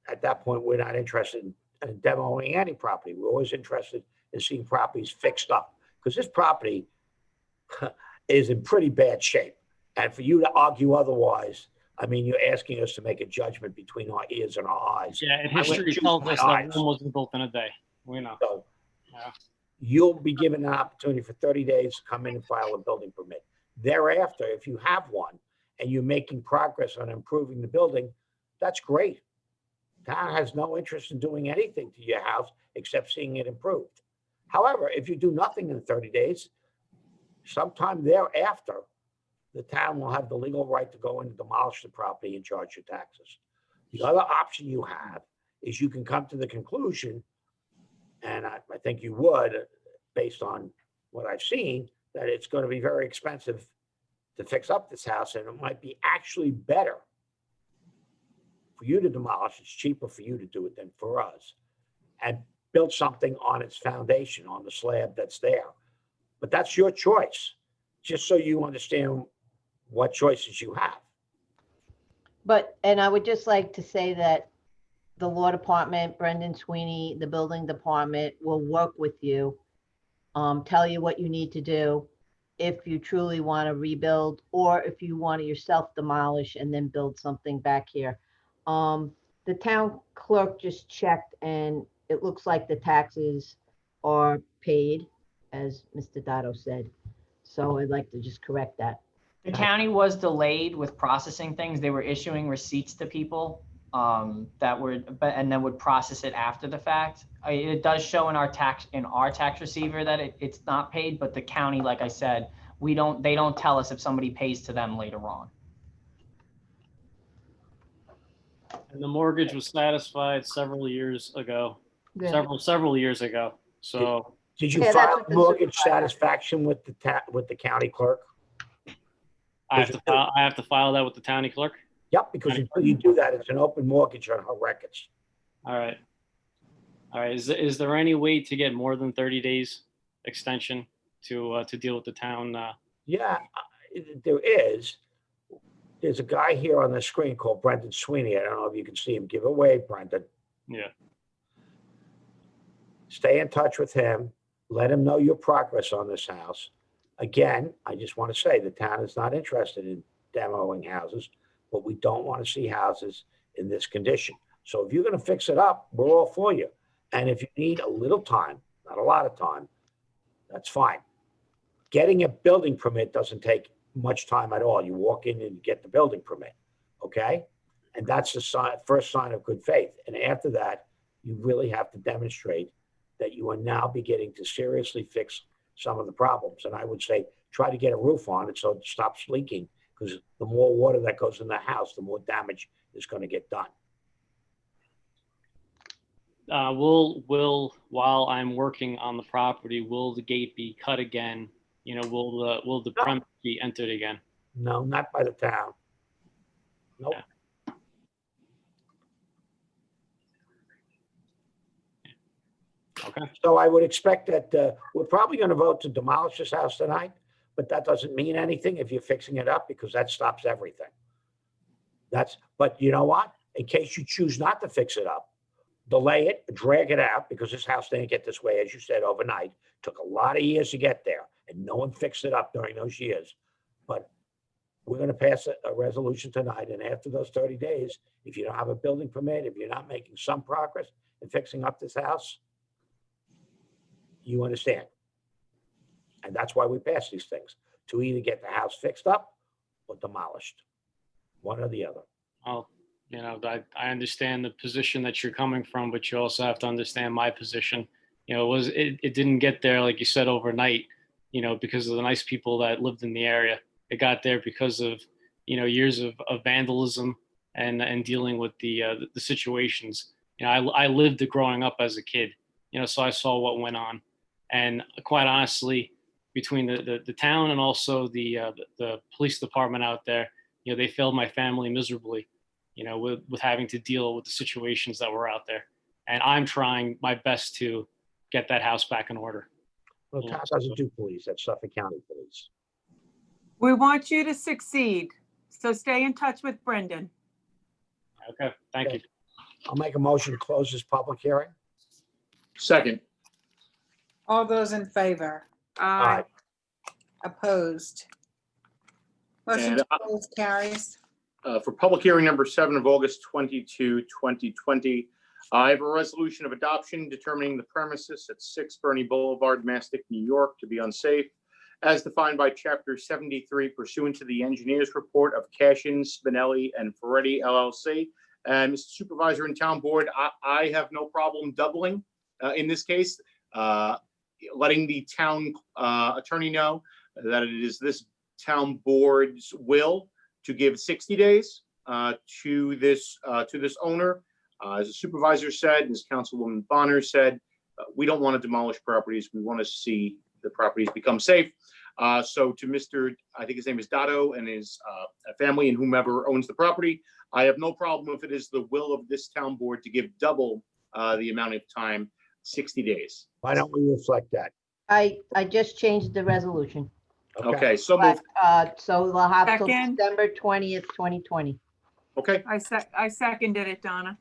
at that point, we're not interested in demoing any property. We're always interested in seeing properties fixed up, because this property is in pretty bad shape. And for you to argue otherwise, I mean, you're asking us to make a judgment between our ears and our eyes. Yeah, and I would history choose tells my us that eyes. Rome wasn't built in a day. We know. So Yeah. you'll be given an opportunity for 30 days to come in and file a building permit. Thereafter, if you have one and you're making progress on improving the building, that's great. Town has no interest in doing anything to your house except seeing it improved. However, if you do nothing in 30 days, sometime thereafter, the town will have the legal right to go in and demolish the property and charge you taxes. The other option you have is you can come to the conclusion, and I think you would, based on what I've seen, that it's going to be very expensive to fix up this house, and it might be actually better for you to demolish. It's cheaper for you to do it than for us, and build something on its foundation, on the slab that's there. But that's your choice, just so you understand what choices you have. But, and I would just like to say that the law department, Brendan Sweeney, the building department will work with you, tell you what you need to do if you truly want to rebuild, or if you want to yourself demolish and then build something back here. The town clerk just checked and it looks like the taxes are paid, as Mr. Dotto said. So I'd like to just correct that. The county was delayed with processing things. They were issuing receipts to people that would, and then would process it after the fact. It does show in our tax receiver that it's not paid, but the county, like I said, they don't tell us if somebody pays to them later on. And the mortgage was satisfied several years ago, Yeah. several years ago. So Did you Yeah, that's file what the mortgage supervisor- satisfaction with the county clerk? I have to file that with the county clerk. Yep, because until you do that, it's an open mortgage on her records. All right. All right. Is there any way to get more than 30 days extension to deal with the town? Yeah, there is. There's a guy here on the screen called Brendan Sweeney. I don't know if you can see him. Give away, Brendan. Yeah. Stay in touch with him. Let him know your progress on this house. Again, I just want to say the town is not interested in demoing houses, but we don't want to see houses in this condition. So if you're going to fix it up, we're all for you. And if you need a little time, not a lot of time, that's fine. Getting a building permit doesn't take much time at all. You walk in and get the building permit, okay? And that's the first sign of good faith. And after that, you really have to demonstrate that you are now beginning to seriously fix some of the problems. And I would say, try to get a roof on it so it stops leaking, because the more water that goes in the house, the more damage is going to get done. While I'm working on the property, will the gate be cut again? You know, will the premise be entered again? No, not by the town. Nope. Yeah. Okay. So I would expect that we're probably going to vote to demolish this house tonight, but that doesn't mean anything if you're fixing it up, because that stops everything. But you know what? In case you choose not to fix it up, delay it, drag it out, because this house didn't get this way, as you said, overnight. Took a lot of years to get there, and no one fixed it up during those years. But we're going to pass a resolution tonight, and after those 30 days, if you don't have a building permit, if you're not making some progress in fixing up this house, you understand. And that's why we pass these things, to either get the house fixed up or demolished, one or the other. Well, you know, I understand the position that you're coming from, but you also have to understand my position. You know, it didn't get there, like you said, overnight, you know, because of the nice people that lived in the area. It got there because of, you know, years of vandalism and dealing with the situations. You know, I lived it growing up as a kid, you know, so I saw what went on. And quite honestly, between the town and also the police department out there, you know, they failed my family miserably, you know, with having to deal with the situations that were out there. And I'm trying my best to get that house back in order. Well, town doesn't do police, that's Suffolk County Police. We want you to succeed. So stay in touch with Brendan. Okay, thank you. I'll make a motion to close this public hearing. Second. All those in favor? Aye. Opposed? Motion And, to close carries. For public hearing number 7 of August 22, 2020, I have a resolution of adoption determining the premises at 6 Bernie Boulevard, Mastic, New York, to be unsafe, as defined by Chapter 73 pursuant to the engineer's report of Cashin, Spinelli, and Ferretti LLC. And Mr. Supervisor and Town Board, I have no problem doubling in this case, letting the town attorney know that it is this town board's will to give 60 days to this owner. As the supervisor said, as Councilwoman Bonner said, we don't want to demolish properties. We want to see the properties become safe. So to Mr., I think his name is Dotto, and his family and whomever owns the property, I have no problem if it is the will of this town board to give double the amount of time, 60 days. Why don't we reflect that? I just changed the resolution. Okay, so But, moved. so we'll have till Second. December 20th, 2020. Okay, I seconded it, Donna.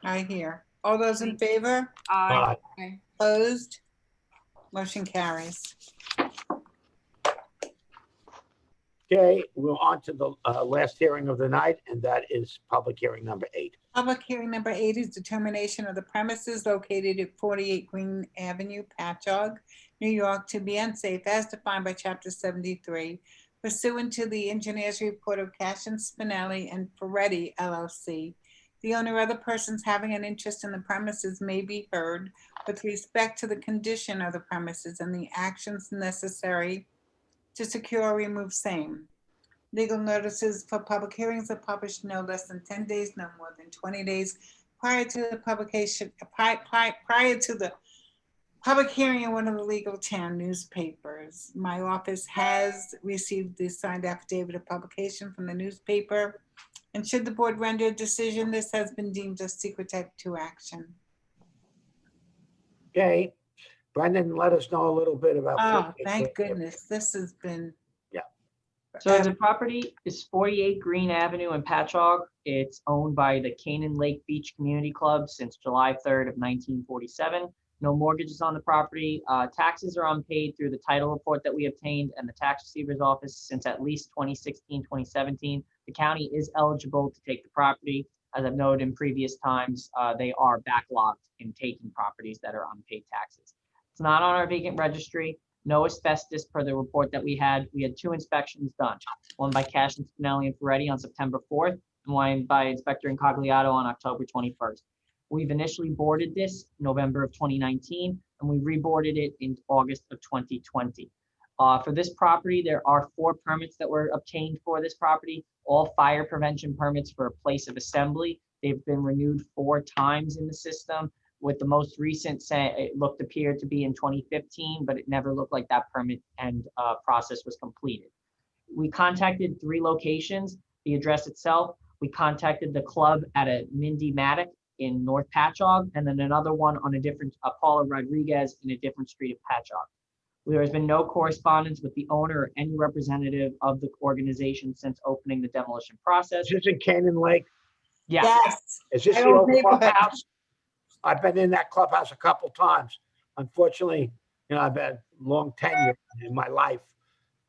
I hear. All those in favor? Aye. Opposed? Motion carries. Okay, we're on to the last hearing of the night, and that is public hearing number 8. Public hearing number 8 is determination of the premises located at 48 Green Avenue, Patchogue, New York, to be unsafe as defined by Chapter 73 pursuant to the engineer's report of Cashin, Spinelli, and Ferretti LLC. The owner or other persons having an interest in the premises may be heard with respect to the condition of the premises and the actions necessary to secure or remove same. Legal notices for public hearings are published no less than 10 days, no more than 20 days prior to the publication, prior to the public hearing in one of the legal town newspapers. My office has received the signed affidavit of publication from the newspaper. And should the board render a decision, this has been deemed a secret type 2 action. Okay, Brendan, let us know a little bit about. Oh, thank goodness. This has been. Yeah. So the property is 48 Green Avenue in Patchogue. It's owned by the Canaan Lake Beach Community Club since July 3rd of 1947. No mortgages on the property. Taxes are unpaid through the title report that we obtained and the tax receiver's office since at least 2016, 2017. The county is eligible to take the property. As I've noted in previous times, they are backlogged in taking properties that are unpaid taxes. It's not on our vacant registry. No asbestos per the report that we had. We had 2 inspections done, one by Cashin, Spinelli, and Ferretti on September 4th, and one by Inspector Incogliato on October 21st. We've initially boarded this November of 2019, and we reboarded it in August of 2020. For this property, there are 4 permits that were obtained for this property, all fire prevention permits for a place of assembly. They've been renewed 4 times in the system, with the most recent appeared to be in 2015, but it never looked like that permit and process was completed. We contacted 3 locations, the address itself. We contacted the club at a Mindy Maddock in North Patchogue, and then another one on a different, Paula Rodriguez in a different street of Patchogue. There has been no correspondence with the owner or any representative of the organization since opening the demolition process. Is this in Canaan Lake? Yeah. Yes. Is this I the don't old think about- clubhouse? I've been in that clubhouse a couple times. Unfortunately, I've had long tenure in my life.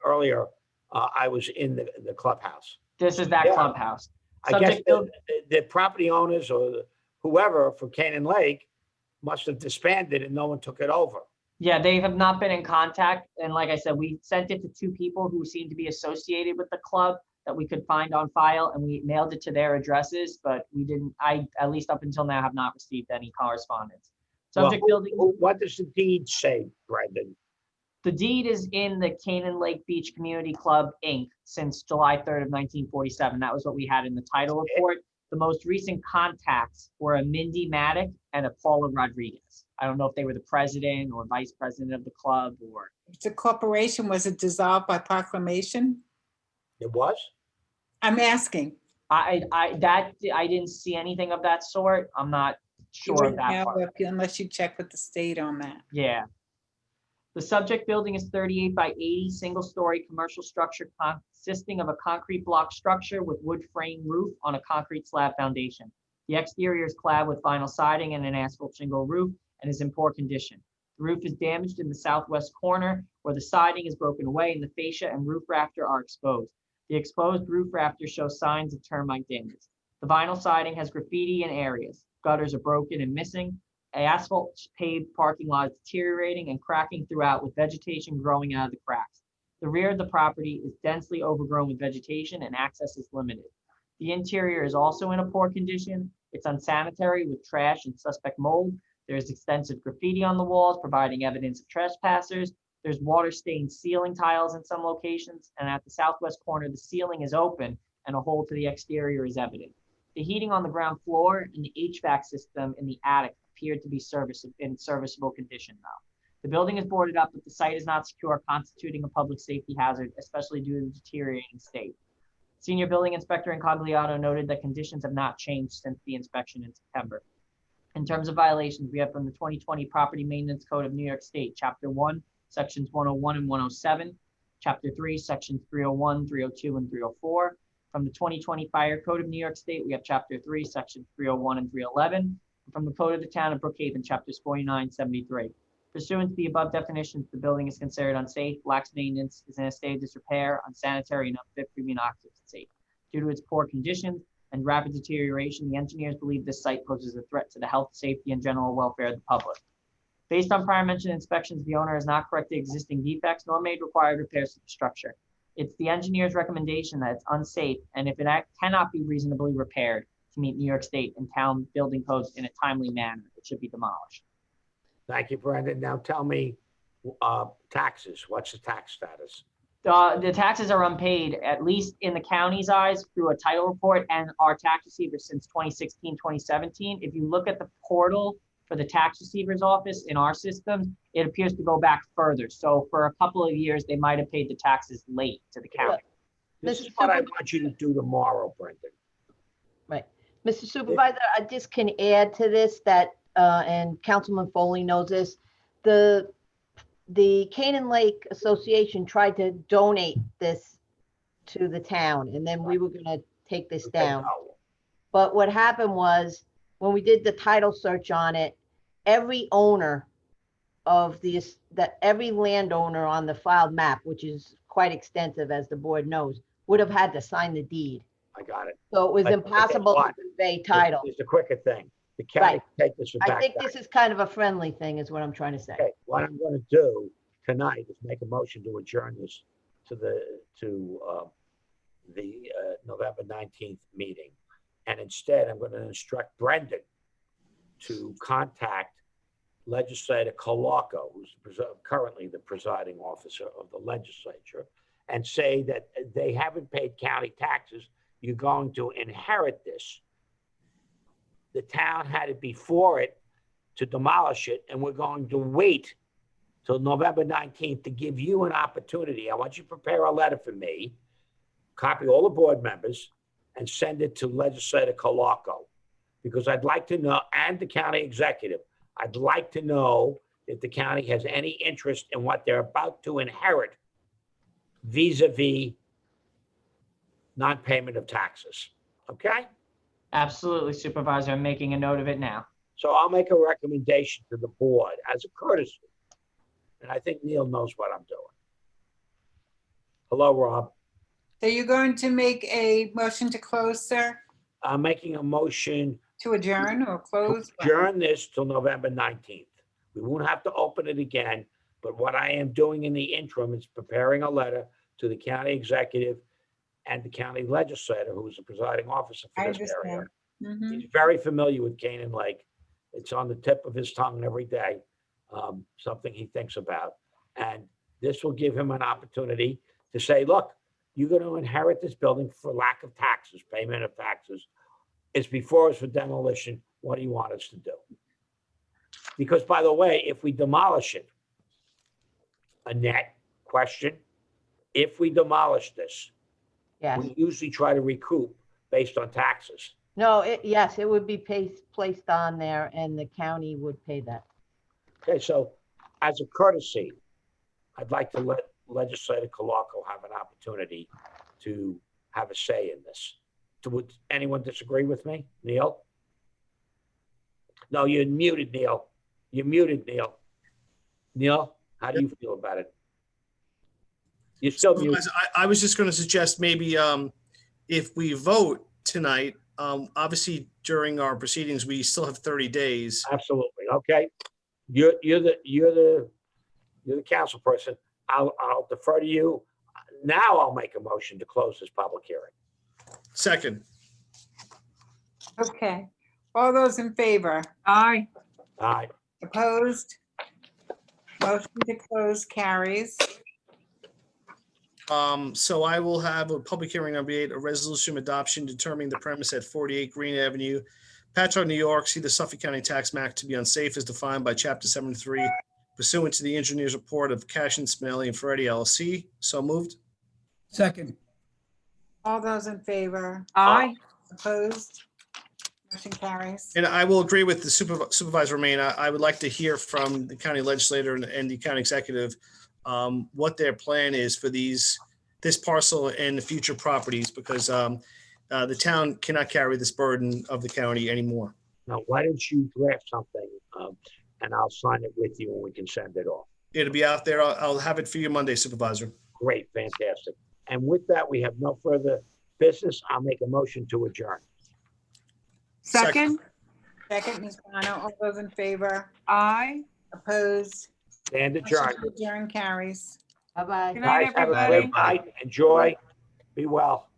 Earlier, I was in the clubhouse. This is that Yeah. clubhouse. I guess the property owners or whoever for Canaan Lake must have disbanded and no one took it over. Yeah, they have not been in contact. And like I said, we sent it to 2 people who seem to be associated with the club that we could find on file, and we mailed it to their addresses, but we didn't, at least up until now, have not received any correspondence. Subject building. What does the deed say, Brendan? The deed is in the Canaan Lake Beach Community Club, Inc. since July 3rd of 1947. That was what we had in the title report. The most recent contacts were a Mindy Maddock and a Paula Rodriguez. I don't know if they were the president or vice president of the club or. It's a corporation. Was it dissolved by proclamation? It was? I'm asking. I didn't see anything of that sort. I'm not You sure of wouldn't that know part. unless you check with the state on that. Yeah. The subject building is 38 by 80, single-story commercial structure consisting of a concrete block structure with wood frame roof on a concrete slab foundation. The exterior is clad with vinyl siding and an asphalt shingle roof and is in poor condition. The roof is damaged in the southwest corner where the siding is broken away and the fascia and roof rafter are exposed. The exposed roof rafter shows signs of termite damage. The vinyl siding has graffiti in areas. Gutters are broken and missing. An asphalt paved parking lot is deteriorating and cracking throughout with vegetation growing out of the cracks. The rear of the property is densely overgrown with vegetation and access is limited. The interior is also in a poor condition. It's unsanitary with trash and suspect mold. There's extensive graffiti on the walls, providing evidence of trespassers. There's water-stained ceiling tiles in some locations, and at the southwest corner, the ceiling is open and a hole to the exterior is evident. The heating on the ground floor and the HVAC system in the attic appeared to be in serviceable condition though. The building is boarded up, but the site is not secure, constituting a public safety hazard, especially due to the deteriorating state. Senior Building Inspector Incogliato noted that conditions have not changed since the inspection in September. In terms of violations, we have from the 2020 Property Maintenance Code of New York State, Chapter 1, Sections 101 and 107, Chapter 3, Sections 301, 302, and 304. From the 2020 Fire Code of New York State, we have Chapter 3, Sections 301 and 311. And from the Code of the Town of Brookhaven, Chapters 49, 73. Pursuant to the above definitions, the building is considered unsafe, lacks maintenance, is in a state of disrepair, unsanitary, and unfit for being occupancy. Due to its poor condition and rapid deterioration, the engineers believe this site poses a threat to the health, safety, and general welfare of the public. Based on prior mentioned inspections, the owner has not corrected existing defects nor made required repairs to the structure. It's the engineer's recommendation that it's unsafe, and if it cannot be reasonably repaired to meet New York State and town building codes in a timely manner, it should be demolished. Thank you, Brendan. Now tell me, taxes, what's the tax status? The taxes are unpaid, at least in the county's eyes, through a title report and our tax receivers since 2016, 2017. If you look at the portal for the tax receiver's office in our system, it appears to go back further. So for a couple of years, they might have paid the taxes late to the county. This is what I want you to do tomorrow, Brendan. Right. Mr. Supervisor, I just can add to this that, and Councilman Foley knows this, the Canaan Lake Association tried to donate this to the town, and then we were gonna take this down. But what happened was, when we did the title search on it, every owner of every landowner on the filed map, which is quite extensive, as the board knows, would have had to sign the deed. I got it. So it was But impossible to convey title. It's the quicker thing. The county Right. can take this and I back think down. this is kind of a friendly thing, is what I'm trying to say. Okay, what I'm gonna do tonight is make a motion to adjourn this to the November 19th meeting. And instead, I'm gonna instruct Brendan to contact Legislator Colaco, who's currently the presiding officer of the legislature, and say that they haven't paid county taxes. You're going to inherit this. The town had it before it to demolish it, and we're going to wait till November 19th to give you an opportunity. I want you to prepare a letter for me, copy all the board members, and send it to Legislator Colaco, because I'd like to know, and the county executive, I'd like to know if the county has any interest in what they're about to inherit vis-a-vis non-payment of taxes. Okay? Absolutely, Supervisor. I'm making a note of it now. So I'll make a recommendation to the board as a courtesy. And I think Neil knows what I'm doing. Hello, Rob. So you're going to make a motion to close, sir? I'm making a motion To adjourn or close? adjourn this till November 19th. We won't have to open it again, but what I am doing in the interim is preparing a letter to the county executive and the county legislator, who is the presiding officer I for this area. understand. Mhm. He's very familiar with Canaan Lake. It's on the tip of his tongue every day, something he thinks about. And this will give him an opportunity to say, look, you're going to inherit this building for lack of taxes, payment of taxes. It's before us for demolition. What do you want us to do? Because, by the way, if we demolish it, Annette, question, if we demolish this, Yes. we usually try to recoup based on taxes. No, yes, it would be placed on there and the county would pay that. Okay, so as a courtesy, I'd like to let Legislator Colaco have an opportunity to have a say in this. Would anyone disagree with me? Neil? No, you're muted, Neil. You're muted, Neil. Neil, how do you feel about it? You're still muted. Supervisor, I was just going to suggest maybe if we vote tonight, obviously during our proceedings, we still have 30 days. Absolutely. Okay. You're the council person. I'll defer to you. Now I'll make a motion to close this public hearing. Second. Okay. All those in favor? Aye. Aye. Opposed? Motion to close carries. So I will have a public hearing number 8, a resolution adoption determining the premise at 48 Green Avenue, Patchogue, New York, see the Suffolk County Tax Map to be unsafe as defined by Chapter 73 pursuant to the engineer's report of Cashin, Spinelli, and Ferretti LLC. So moved. Second. All those in favor? Aye. Opposed? Motion carries. And I will agree with the Supervisor Romaine. I would like to hear from the county legislator and the county executive what their plan is for this parcel and the future properties, because the town cannot carry this burden of the county anymore. Now, why don't you draft something and I'll sign it with you and we can send it off. It'll be out there. I'll have it for you Monday, Supervisor. Great, fantastic. And with that, we have no further business. I'll make a motion to adjourn. Second? Second, Ms. Bono. All those in favor? Aye. Opposed? Stand adjourned. Motion to adjourn carries. Bye-bye. Good night, Guys, have a everybody. great night. Enjoy. Be well.